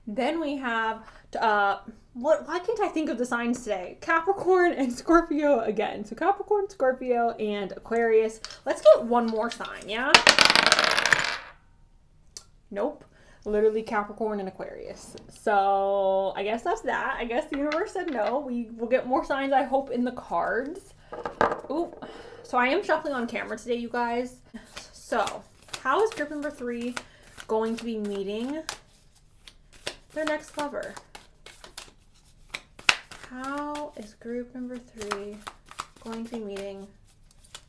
Then we have, why can't I think of the signs today? Capricorn and Scorpio again. So Capricorn, Scorpio, and Aquarius. Let's get one more sign, yeah? Nope. Literally Capricorn and Aquarius. So I guess that's that. I guess the universe said no. We will get more signs, I hope, in the cards. Ooh. So I am shuffling on camera today, you guys. So how is group number 3 going to be meeting their next lover? How is group number 3 going to be meeting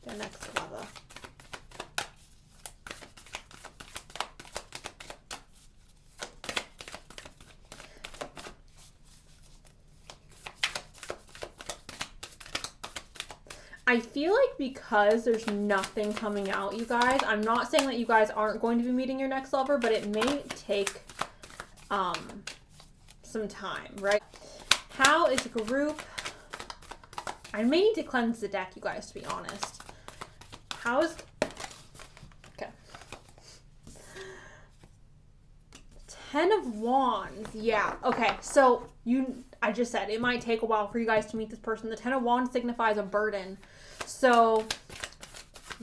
their next lover? I feel like because there's nothing coming out, you guys, I'm not saying that you guys aren't going to be meeting your next lover, but it may take some time, right? How is group... I may need to cleanse the deck, you guys, to be honest. How is... Okay. 10 of Wands. Yeah. Okay. So I just said it might take a while for you guys to meet this person. The 10 of Wands signifies a burden. So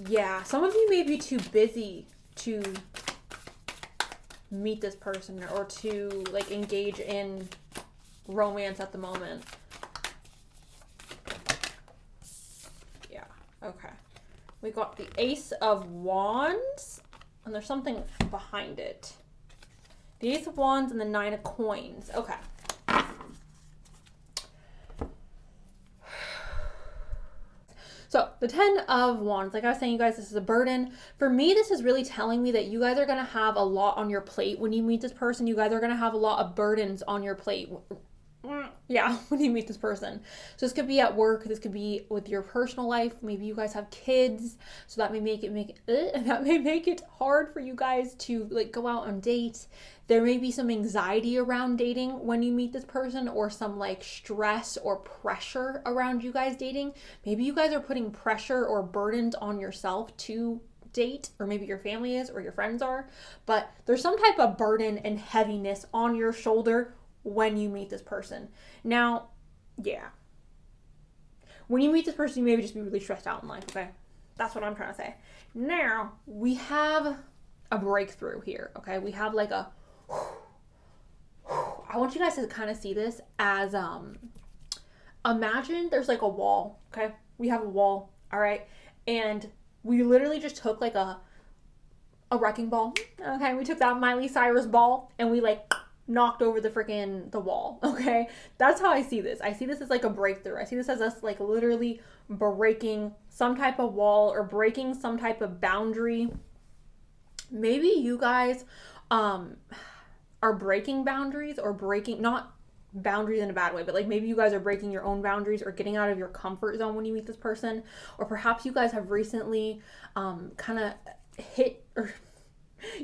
yeah, some of you may be too busy to meet this person or to like engage in romance at the moment. Yeah. Okay. We got the Ace of Wands, and there's something behind it. The Ace of Wands and the 9 of Coins. Okay. So the 10 of Wands, like I was saying, you guys, this is a burden. For me, this is really telling me that you guys are going to have a lot on your plate when you meet this person. You guys are going to have a lot of burdens on your plate. Yeah, when you meet this person. So this could be at work. This could be with your personal life. Maybe you guys have kids, so that may make it hard for you guys to like go out on dates. There may be some anxiety around dating when you meet this person, or some like stress or pressure around you guys dating. Maybe you guys are putting pressure or burdens on yourself to date, or maybe your family is, or your friends are, but there's some type of burden and heaviness on your shoulder when you meet this person. Now, yeah. When you meet this person, you maybe just be really stressed out in life, okay? That's what I'm trying to say. Now, we have a breakthrough here, okay? We have like a... I want you guys to kind of see this as, imagine there's like a wall, okay? We have a wall, all right? And we literally just took like a wrecking ball, okay? We took that Miley Cyrus ball and we like knocked over the wall, okay? That's how I see this. I see this as like a breakthrough. I see this as us like literally breaking some type of wall or breaking some type of boundary. Maybe you guys are breaking boundaries, or breaking, not boundaries in a bad way, but like maybe you guys are breaking your own boundaries or getting out of your comfort zone when you meet this person. Or perhaps you guys have recently kind of hit, or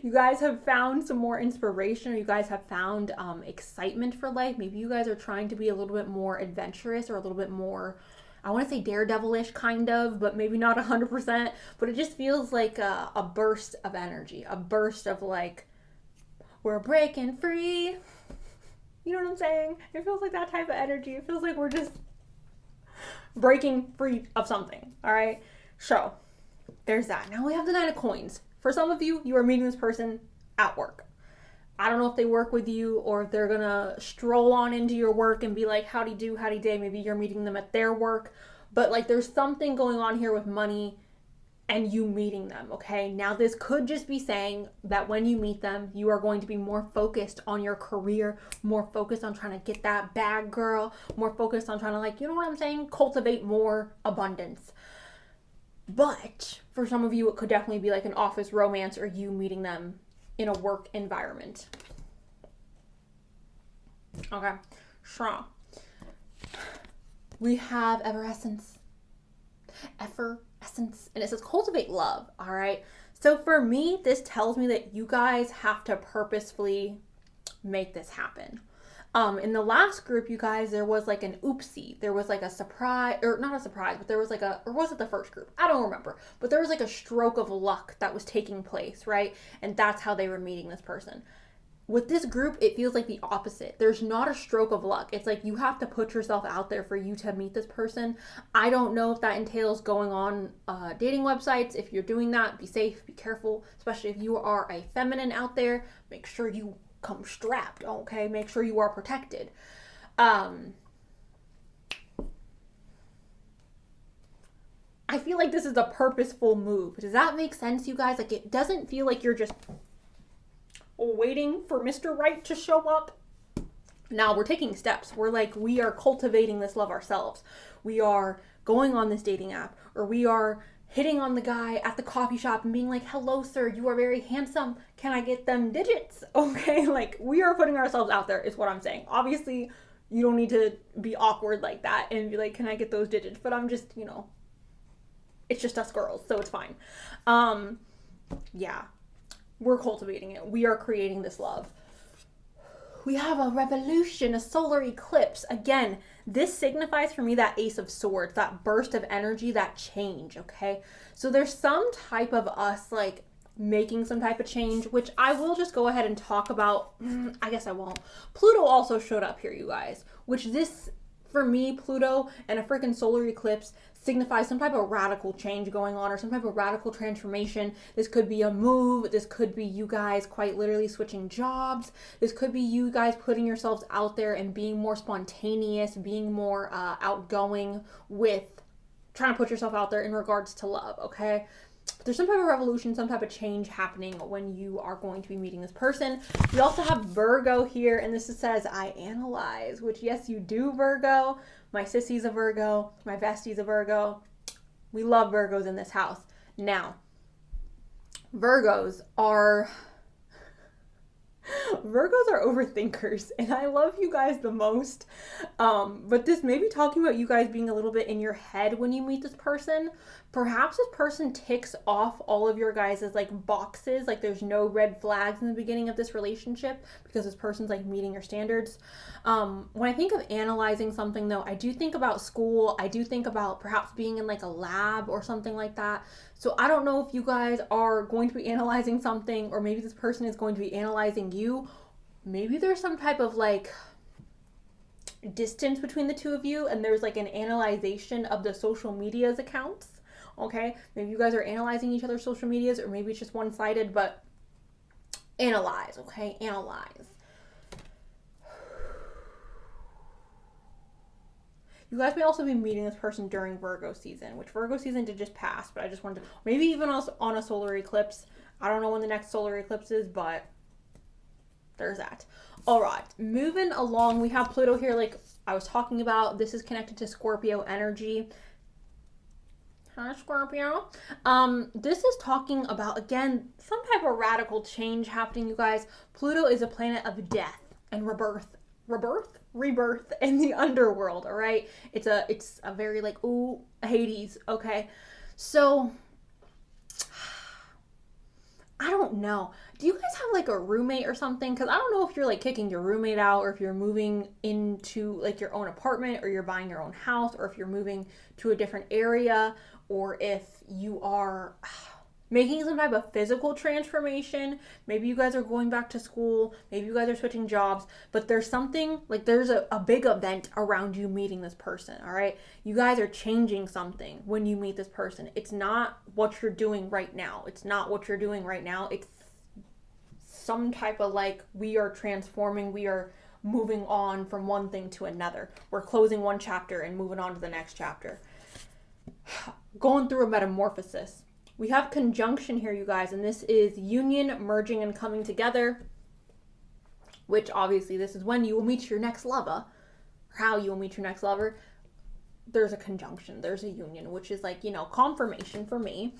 you guys have found some more inspiration, or you guys have found excitement for life. Maybe you guys are trying to be a little bit more adventurous, or a little bit more, I want to say daredevilish kind of, but maybe not 100%, but it just feels like a burst of energy, a burst of like, we're breaking free. You know what I'm saying? It feels like that type of energy. It feels like we're just breaking free of something. All right. So there's that. Now we have the Nine of Coins. For some of you, you are meeting this person at work. I don't know if they work with you or if they're gonna stroll on into your work and be like, howdy do, howdy day. Maybe you're meeting them at their work. But like there's something going on here with money and you meeting them, okay? Now this could just be saying that when you meet them, you are going to be more focused on your career, more focused on trying to get that bag, girl, more focused on trying to, like, you know what I'm saying? Cultivate more abundance. But for some of you, it could definitely be like an office romance or you meeting them in a work environment. Okay, so we have effervescence, and it says cultivate love. All right, so for me, this tells me that you guys have to purposefully make this happen. In the last group, you guys, there was like an oopsie. There was like a surprise, or not a surprise, but there was like a, or was it the first group? I don't remember. But there was like a stroke of luck that was taking place, right? And that's how they were meeting this person. With this group, it feels like the opposite. There's not a stroke of luck. It's like you have to put yourself out there for you to meet this person. I don't know if that entails going on dating websites. If you're doing that, be safe, be careful, especially if you are a feminine out there. Make sure you come strapped, okay? Make sure you are protected. I feel like this is a purposeful move. Does that make sense, you guys? Like, it doesn't feel like you're just waiting for Mr. Right to show up. Now we're taking steps. We're like, we are cultivating this love ourselves. We are going on this dating app, or we are hitting on the guy at the coffee shop and being like, hello, sir, you are very handsome. Can I get them digits? Okay, like, we are putting ourselves out there is what I'm saying. Obviously, you don't need to be awkward like that and be like, can I get those digits? But I'm just, you know, it's just us girls, so it's fine. Yeah, we're cultivating it. We are creating this love. We have a revolution, a solar eclipse. Again, this signifies for me that Ace of Swords, that burst of energy, that change, okay? So there's some type of us, like, making some type of change, which I will just go ahead and talk about. I guess I won't. Pluto also showed up here, you guys, which this, for me, Pluto and a freaking solar eclipse signifies some type of radical change going on or some type of radical transformation. This could be a move. This could be you guys quite literally switching jobs. This could be you guys putting yourselves out there and being more spontaneous, being more outgoing with trying to put yourself out there in regards to love, okay? There's some type of revolution, some type of change happening when you are going to be meeting this person. We also have Virgo here, and this says, I analyze, which yes, you do, Virgo. My sissy's a Virgo. My bestie's a Virgo. We love Virgos in this house. Now, Virgos are overthinkers, and I love you guys the most. But this may be talking about you guys being a little bit in your head when you meet this person. Perhaps this person ticks off all of your guys' like boxes, like there's no red flags in the beginning of this relationship because this person's like meeting your standards. When I think of analyzing something though, I do think about school. I do think about perhaps being in like a lab or something like that. So I don't know if you guys are going to be analyzing something, or maybe this person is going to be analyzing you. Maybe there's some type of like distance between the two of you, and there's like an analyzation of the social media's accounts. Okay, maybe you guys are analyzing each other's social medias, or maybe it's just one-sided, but analyze, okay? Analyze. You guys may also be meeting this person during Virgo season, which Virgo season did just pass, but I just wanted to, maybe even on a solar eclipse. I don't know when the next solar eclipse is, but there's that. All right, moving along, we have Pluto here, like I was talking about. This is connected to Scorpio energy. Hi, Scorpio. This is talking about, again, some type of radical change happening, you guys. Pluto is a planet of death and rebirth in the underworld, all right? It's a very like, ooh, Hades, okay? So, I don't know. Do you guys have like a roommate or something? Because I don't know if you're like kicking your roommate out, or if you're moving into like your own apartment, or you're buying your own house, or if you're moving to a different area, or if you are, making some type of physical transformation. Maybe you guys are going back to school. Maybe you guys are switching jobs. But there's something, like there's a big event around you meeting this person, all right? You guys are changing something when you meet this person. It's not what you're doing right now. It's not what you're doing right now. It's some type of like, we are transforming. We are moving on from one thing to another. We're closing one chapter and moving on to the next chapter. Going through a metamorphosis. We have conjunction here, you guys, and this is union, merging, and coming together, which obviously this is when you will meet your next lover, or how you will meet your next lover. There's a conjunction, there's a union, which is like, you know, confirmation for me.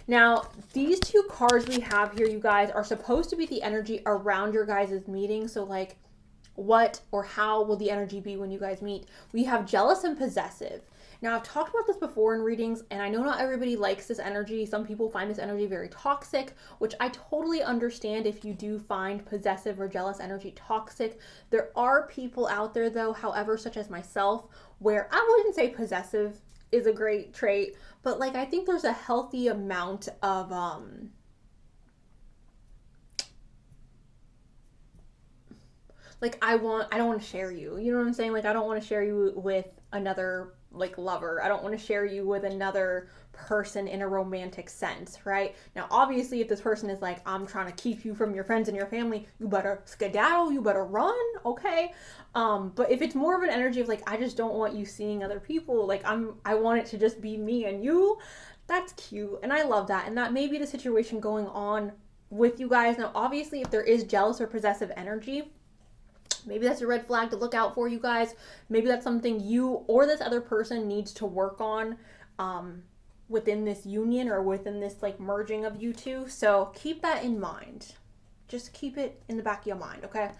Now, these two cards we have here, you guys, are supposed to be the energy around your guys' meeting. So like, what or how will the energy be when you guys meet? We have jealous and possessive. Now, I've talked about this before in readings, and I know not everybody likes this energy. Some people find this energy very toxic, which I totally understand if you do find possessive or jealous energy toxic. There are people out there, though, however, such as myself, where I wouldn't say possessive is a great trait, but like I think there's a healthy amount of like I don't want to share you. You know what I'm saying? Like I don't want to share you with another like lover. I don't want to share you with another person in a romantic sense, right? Now, obviously, if this person is like, I'm trying to keep you from your friends and your family, you better skedaddle, you better run, okay? But if it's more of an energy of like, I just don't want you seeing other people, like I want it to just be me and you, that's cute, and I love that, and that may be the situation going on with you guys. Now, obviously, if there is jealous or possessive energy, maybe that's a red flag to look out for, you guys. Maybe that's something you or this other person needs to work on within this union or within this like merging of you two. So keep that in mind. Just keep it in the back of your mind, okay?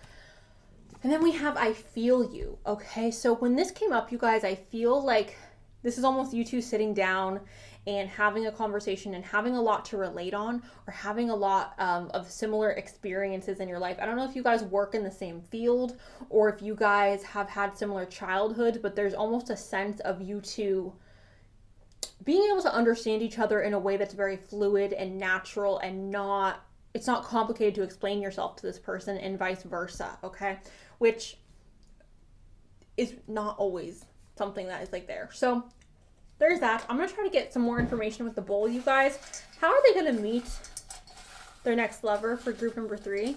And then we have I feel you, okay? So when this came up, you guys, I feel like this is almost you two sitting down and having a conversation and having a lot to relate on, or having a lot of similar experiences in your life. I don't know if you guys work in the same field or if you guys have had similar childhoods, but there's almost a sense of you two being able to understand each other in a way that's very fluid and natural, and it's not complicated to explain yourself to this person, and vice versa, okay? Which is not always something that is like there. So there's that. I'm going to try to get some more information with the bowl, you guys. How are they going to meet their next lover for group number 3?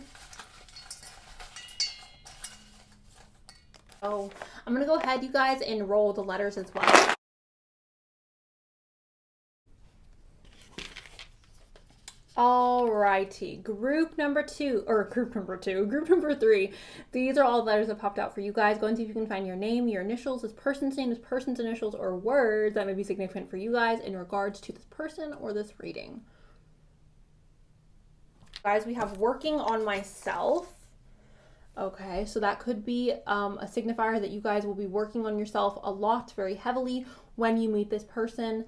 Oh, I'm going to go ahead, you guys, and roll the letters as well. Alrighty, group number 3. These are all the letters that popped out for you guys. Go and see if you can find your name, your initials, this person's name, this person's initials, or words that may be significant for you guys in regards to this person or this reading. Guys, we have working on myself. Okay, so that could be a signifier that you guys will be working on yourself a lot, very heavily when you meet this person.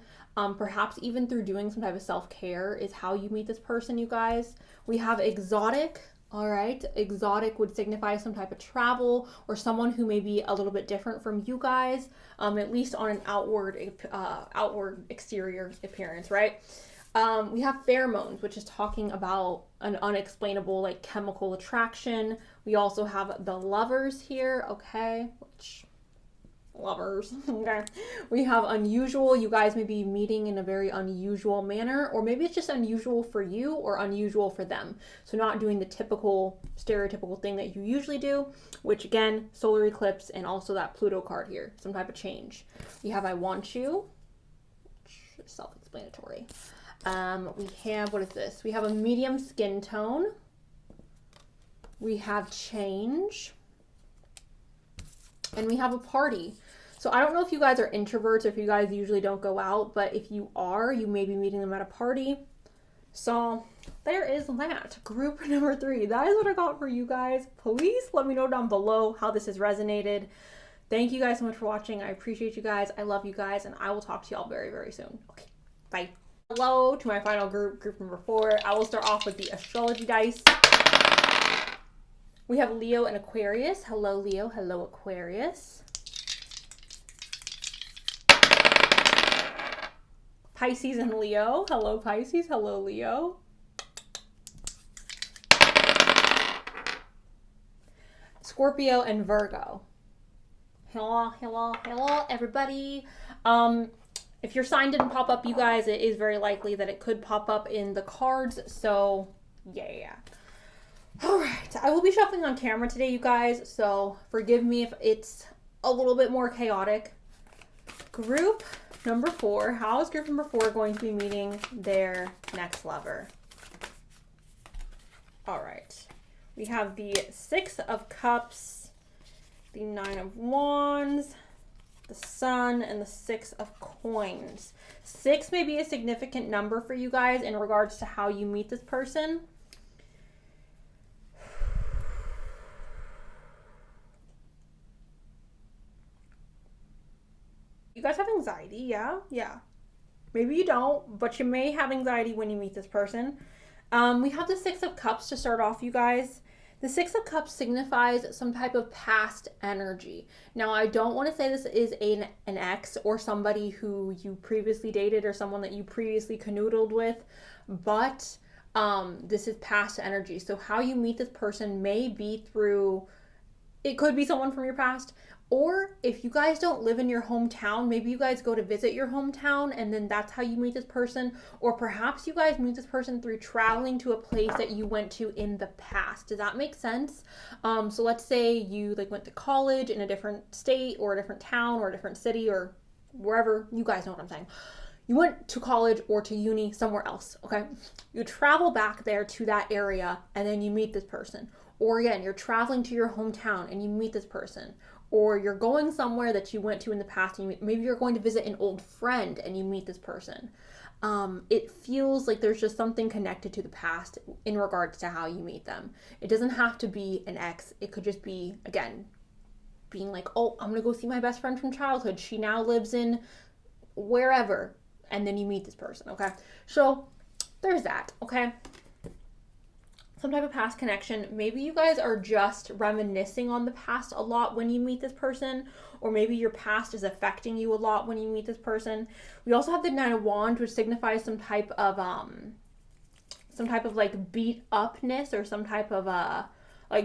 Perhaps even through doing some type of self-care is how you meet this person, you guys. We have exotic. All right, exotic would signify some type of travel or someone who may be a little bit different from you guys, at least on an outward exterior appearance, right? We have pheromones, which is talking about an unexplainable like chemical attraction. We also have the lovers here, okay, which lovers, okay. We have unusual. You guys may be meeting in a very unusual manner, or maybe it's just unusual for you or unusual for them. So not doing the typical stereotypical thing that you usually do, which again, solar eclipse, and also that Pluto card here, some type of change. We have I want you, which is self-explanatory. We have, what is this? We have a medium skin tone. We have change. And we have a party. So I don't know if you guys are introverts or if you guys usually don't go out, but if you are, you may be meeting them at a party. So there is that. Group number 3. That is what I got for you guys. Please let me know down below how this has resonated. Thank you guys so much for watching. I appreciate you guys. I love you guys, and I will talk to y'all very, very soon. Okay, bye. Hello to my final group, group number 4. I will start off with the astrology dice. We have Leo and Aquarius. Hello, Leo. Hello, Aquarius. Pisces and Leo. Hello, Pisces. Hello, Leo. Scorpio and Virgo. Hello, hello, hello, everybody. If your sign didn't pop up, you guys, it is very likely that it could pop up in the cards. So, yeah. All right. I will be shuffling on camera today, you guys. So, forgive me if it's a little bit more chaotic. Group number 4. How is group number 4 going to be meeting their next lover? All right. We have the 6 of Cups, the 9 of Wands, the Sun, and the 6 of Coins. 6 may be a significant number for you guys in regards to how you meet this person. You guys have anxiety, yeah? Yeah. Maybe you don't, but you may have anxiety when you meet this person. We have the 6 of Cups to start off, you guys. The 6 of Cups signifies some type of past energy. Now, I don't want to say this is an ex or somebody who you previously dated or someone that you previously canoodled with, but this is past energy. So how you meet this person may be through, it could be someone from your past, or if you guys don't live in your hometown, maybe you guys go to visit your hometown and then that's how you meet this person. Or perhaps you guys meet this person through traveling to a place that you went to in the past. Does that make sense? So let's say you went to college in a different state or a different town or a different city or wherever. You guys know what I'm saying. You went to college or to uni somewhere else, okay? You travel back there to that area and then you meet this person. Or again, you're traveling to your hometown and you meet this person. Or you're going somewhere that you went to in the past, and maybe you're going to visit an old friend and you meet this person. It feels like there's just something connected to the past in regards to how you meet them. It doesn't have to be an ex. It could just be, again, being like, oh, I'm going to go see my best friend from childhood. She now lives in wherever. And then you meet this person, okay? So there's that, okay? Some type of past connection. Maybe you guys are just reminiscing on the past a lot when you meet this person, or maybe your past is affecting you a lot when you meet this person. We also have the 9 of Wands, which signifies some type of beat upness or some type of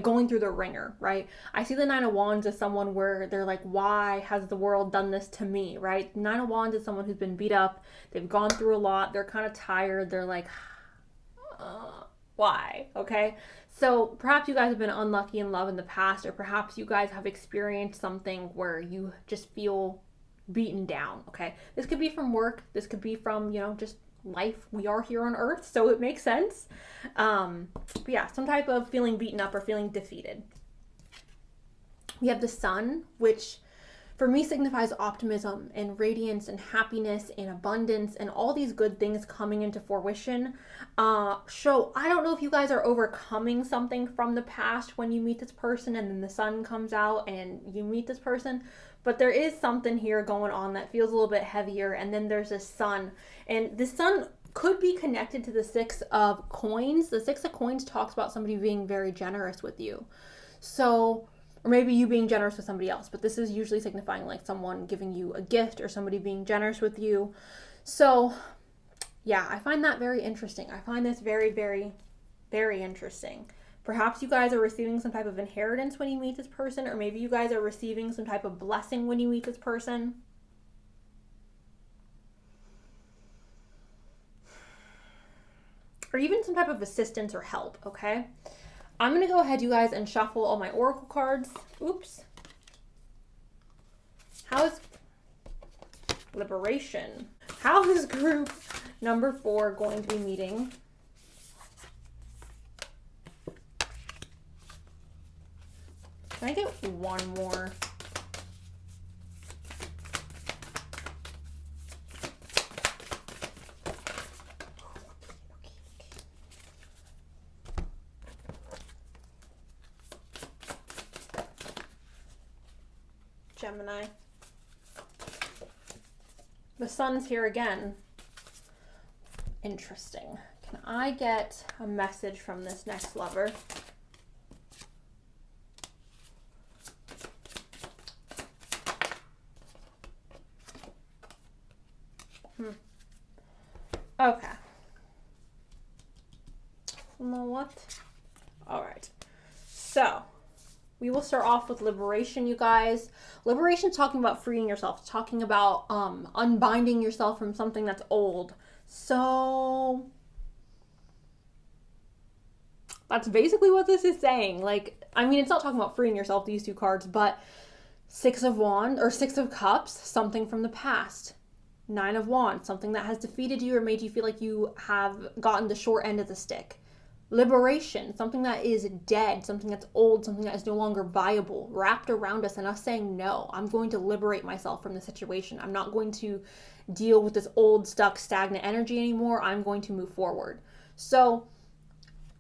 going through the ringer, right? I see the 9 of Wands as someone where they're like, why has the world done this to me, right? 9 of Wands is someone who's been beat up. They've gone through a lot. They're kind of tired. They're like, why? Okay. So perhaps you guys have been unlucky in love in the past, or perhaps you guys have experienced something where you just feel beaten down. Okay. This could be from work. This could be from, just life. We are here on earth, so it makes sense. But yeah, some type of feeling beaten up or feeling defeated. We have the Sun, which for me signifies optimism and radiance and happiness and abundance and all these good things coming into fruition. So I don't know if you guys are overcoming something from the past when you meet this person and then the sun comes out and you meet this person, but there is something here going on that feels a little bit heavier. And then there's this sun, and the sun could be connected to the 6 of Coins. The 6 of Coins talks about somebody being very generous with you. So, or maybe you being generous with somebody else, but this is usually signifying like someone giving you a gift or somebody being generous with you. So yeah, I find that very interesting. I find this very, very, very interesting. Perhaps you guys are receiving some type of inheritance when you meet this person, or maybe you guys are receiving some type of blessing when you meet this person. Or even some type of assistance or help, okay? I'm going to go ahead, you guys, and shuffle all my oracle cards. Oops. How is liberation? How is group number 4 going to be meeting? Can I get one more? Gemini. The sun's here again. Interesting. Can I get a message from this next lover? Okay. You know what? All right. So we will start off with liberation, you guys. Liberation is talking about freeing yourself. It's talking about unbinding yourself from something that's old. So that's basically what this is saying. Like, I mean, it's not talking about freeing yourself, these two cards, but Six of Wands or Six of Cups, something from the past. Nine of Wands, something that has defeated you or made you feel like you have gotten the short end of the stick. Liberation, something that is dead, something that's old, something that is no longer viable, wrapped around us, and us saying, no, I'm going to liberate myself from the situation. I'm not going to deal with this old, stuck, stagnant energy anymore. I'm going to move forward. So,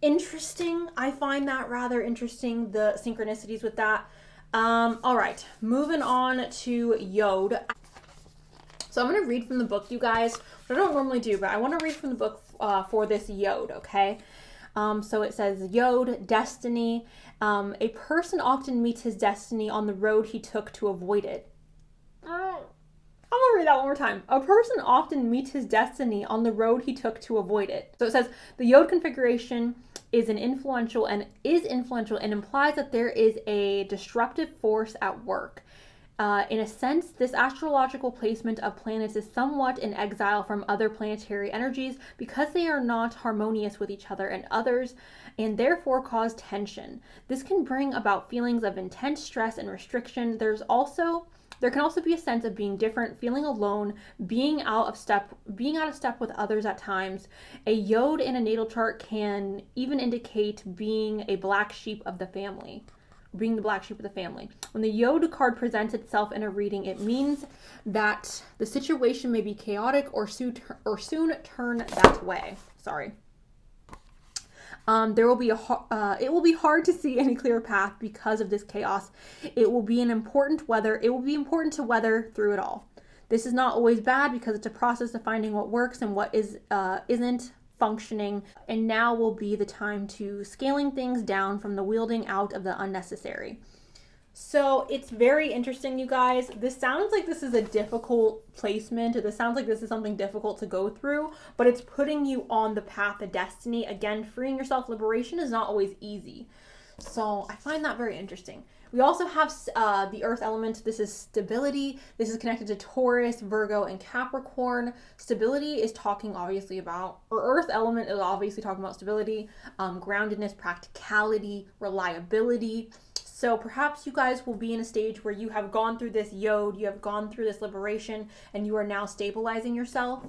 interesting. I find that rather interesting, the synchronicities with that. All right, moving on to Yod. So I'm going to read from the book, you guys. What I don't normally do, but I want to read from the book for this Yod, okay? So it says, Yod, destiny. A person often meets his destiny on the road he took to avoid it. I'm going to read that one more time. A person often meets his destiny on the road he took to avoid it. So it says, the Yod configuration is influential and implies that there is a disruptive force at work. In a sense, this astrological placement of planets is somewhat in exile from other planetary energies because they are not harmonious with each other and others, and therefore cause tension. This can bring about feelings of intense stress and restriction. There can also be a sense of being different, feeling alone, being out of step with others at times. A Yod in a natal chart can even indicate being the black sheep of the family. When the Yod card presents itself in a reading, it means that the situation may be chaotic or soon turn that way. Sorry. It will be hard to see any clear path because of this chaos. It will be important to weather through it all. This is not always bad because it's a process of finding what works and what isn't functioning, and now will be the time to scaling things down from the wielding out of the unnecessary. So it's very interesting, you guys. This sounds like this is a difficult placement, or this sounds like this is something difficult to go through, but it's putting you on the path of destiny. Again, freeing yourself, liberation is not always easy. So I find that very interesting. We also have the earth element. This is stability. This is connected to Taurus, Virgo, and Capricorn. Stability is talking obviously about, or earth element is obviously talking about stability, groundedness, practicality, reliability. So perhaps you guys will be in a stage where you have gone through this Yod, you have gone through this liberation, and you are now stabilizing yourself,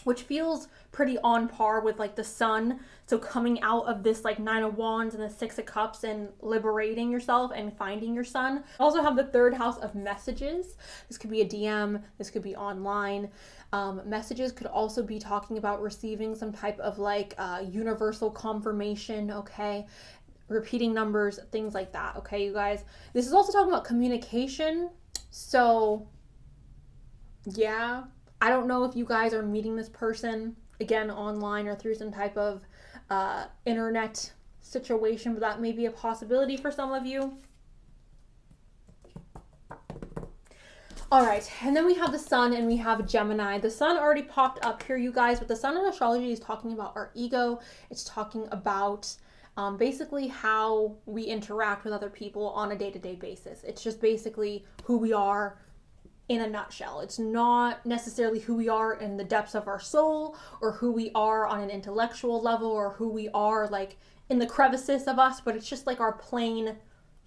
which feels pretty on par with like the sun. So coming out of this like Nine of Wands and the Six of Cups and liberating yourself and finding your sun. Also have the third house of messages. This could be a DM, this could be online. Messages could also be talking about receiving some type of like universal confirmation, okay? Repeating numbers, things like that, okay, you guys? This is also talking about communication. So yeah, I don't know if you guys are meeting this person, again, online or through some type of internet situation, but that may be a possibility for some of you. All right, and then we have the sun and we have Gemini. The sun already popped up here, you guys, but the sun in astrology is talking about our ego. It's talking about basically how we interact with other people on a day-to-day basis. It's just basically who we are in a nutshell. It's not necessarily who we are in the depths of our soul, or who we are on an intellectual level, or who we are like in the crevices of us, but it's just like our plain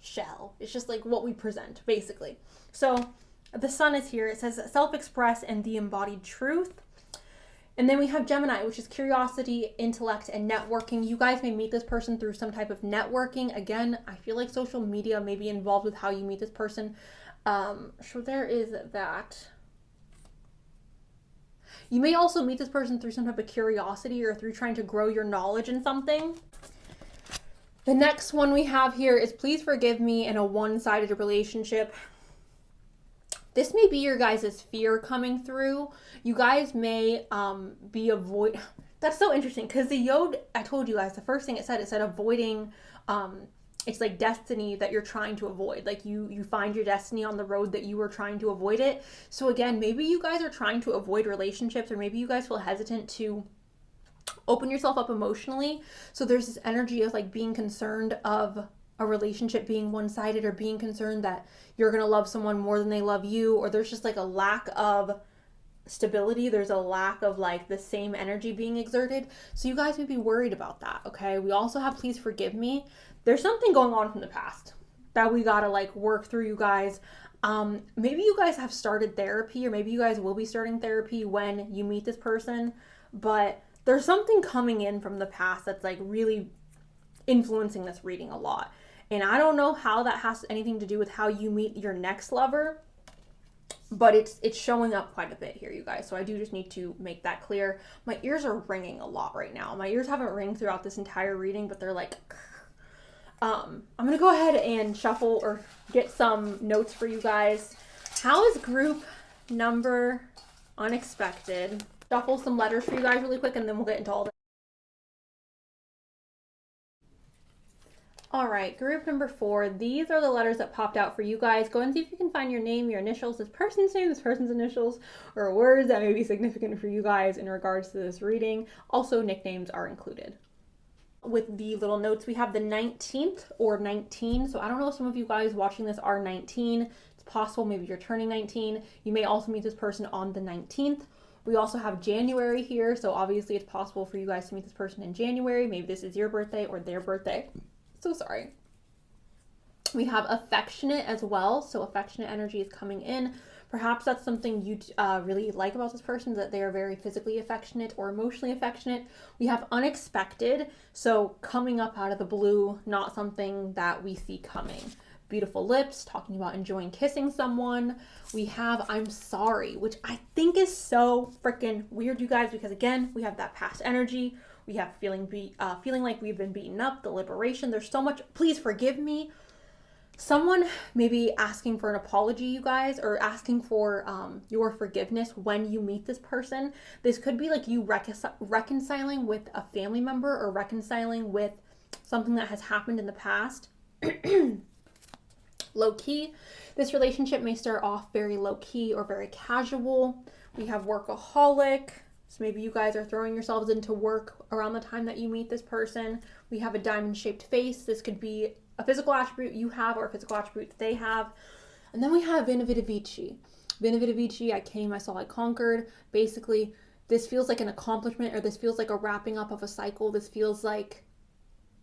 shell. It's just like what we present, basically. So the sun is here. It says self-express and the embodied truth. And then we have Gemini, which is curiosity, intellect, and networking. You guys may meet this person through some type of networking. Again, I feel like social media may be involved with how you meet this person. So there is that. You may also meet this person through some type of curiosity or through trying to grow your knowledge in something. The next one we have here is please forgive me in a one-sided relationship. This may be your guys' fear coming through. You guys may be That's so interesting because the Yod, I told you guys, the first thing it said avoiding it's like destiny that you're trying to avoid. Like you find your destiny on the road that you were trying to avoid it. So again, maybe you guys are trying to avoid relationships, or maybe you guys feel hesitant to open yourself up emotionally. So there's this energy of like being concerned of a relationship being one-sided, or being concerned that you're going to love someone more than they love you, or there's just like a lack of stability. There's a lack of like the same energy being exerted. So you guys may be worried about that. Okay. We also have please forgive me. There's something going on from the past that we got to like work through, you guys. Maybe you guys have started therapy, or maybe you guys will be starting therapy when you meet this person, but there's something coming in from the past that's like really influencing this reading a lot. And I don't know how that has anything to do with how you meet your next lover, but it's showing up quite a bit here, you guys. So I do just need to make that clear. My ears are ringing a lot right now. My ears haven't ringed throughout this entire reading, but they're like, I'm going to go ahead and shuffle or get some notes for you guys. How is group number unexpected? Shuffle some letters for you guys really quick, and then we'll get into all that. All right, group number 4. These are the letters that popped out for you guys. Go and see if you can find your name, your initials, this person's name, this person's initials, or words that may be significant for you guys in regards to this reading. Also, nicknames are included. With the little notes, we have the 19th or 19. So I don't know if some of you guys watching this are 19. It's possible maybe you're turning 19. You may also meet this person on the 19th. We also have January here. So obviously it's possible for you guys to meet this person in January. Maybe this is your birthday or their birthday. So sorry. We have affectionate as well. So affectionate energy is coming in. Perhaps that's something you really like about this person, that they are very physically affectionate or emotionally affectionate. We have unexpected. So coming up out of the blue, not something that we see coming. Beautiful lips, talking about enjoying kissing someone. We have I'm sorry, which I think is so freaking weird, you guys, because again, we have that past energy. We have feeling like we've been beaten up, the liberation. There's so much, please forgive me. Someone maybe asking for an apology, you guys, or asking for your forgiveness when you meet this person. This could be like you reconciling with a family member, or reconciling with something that has happened in the past. Low key. This relationship may start off very low key or very casual. We have workaholic. So maybe you guys are throwing yourselves into work around the time that you meet this person. We have a diamond-shaped face. This could be a physical attribute you have or a physical attribute that they have. And then we have Veni Vidi Vici. Veni Vidi Vici, I came, I saw, I conquered. Basically, this feels like an accomplishment, or this feels like a wrapping up of a cycle. This feels like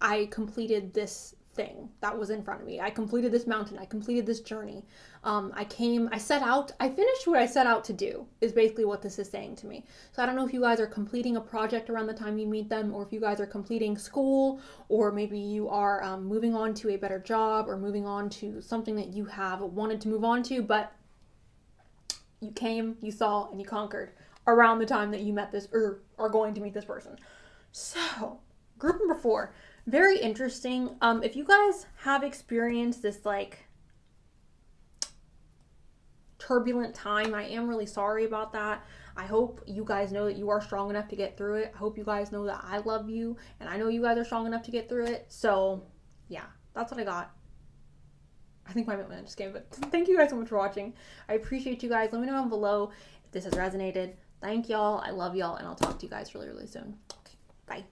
I completed this thing that was in front of me. I completed this mountain. I completed this journey. I finished what I set out to do, is basically what this is saying to me. So I don't know if you guys are completing a project around the time you meet them, or if you guys are completing school, or maybe you are moving on to a better job, or moving on to something that you have wanted to move on to, but you came, you saw, and you conquered around the time that you met this, or are going to meet this person. So group number 4. Very interesting. If you guys have experienced this like turbulent time, I am really sorry about that. I hope you guys know that you are strong enough to get through it. I hope you guys know that I love you, and I know you guys are strong enough to get through it. So yeah, that's what I got. I think my man just came, but thank you guys so much for watching. I appreciate you guys. Let me know down below if this has resonated. Thank y'all. I love y'all, and I'll talk to you guys really, really soon. Okay, bye.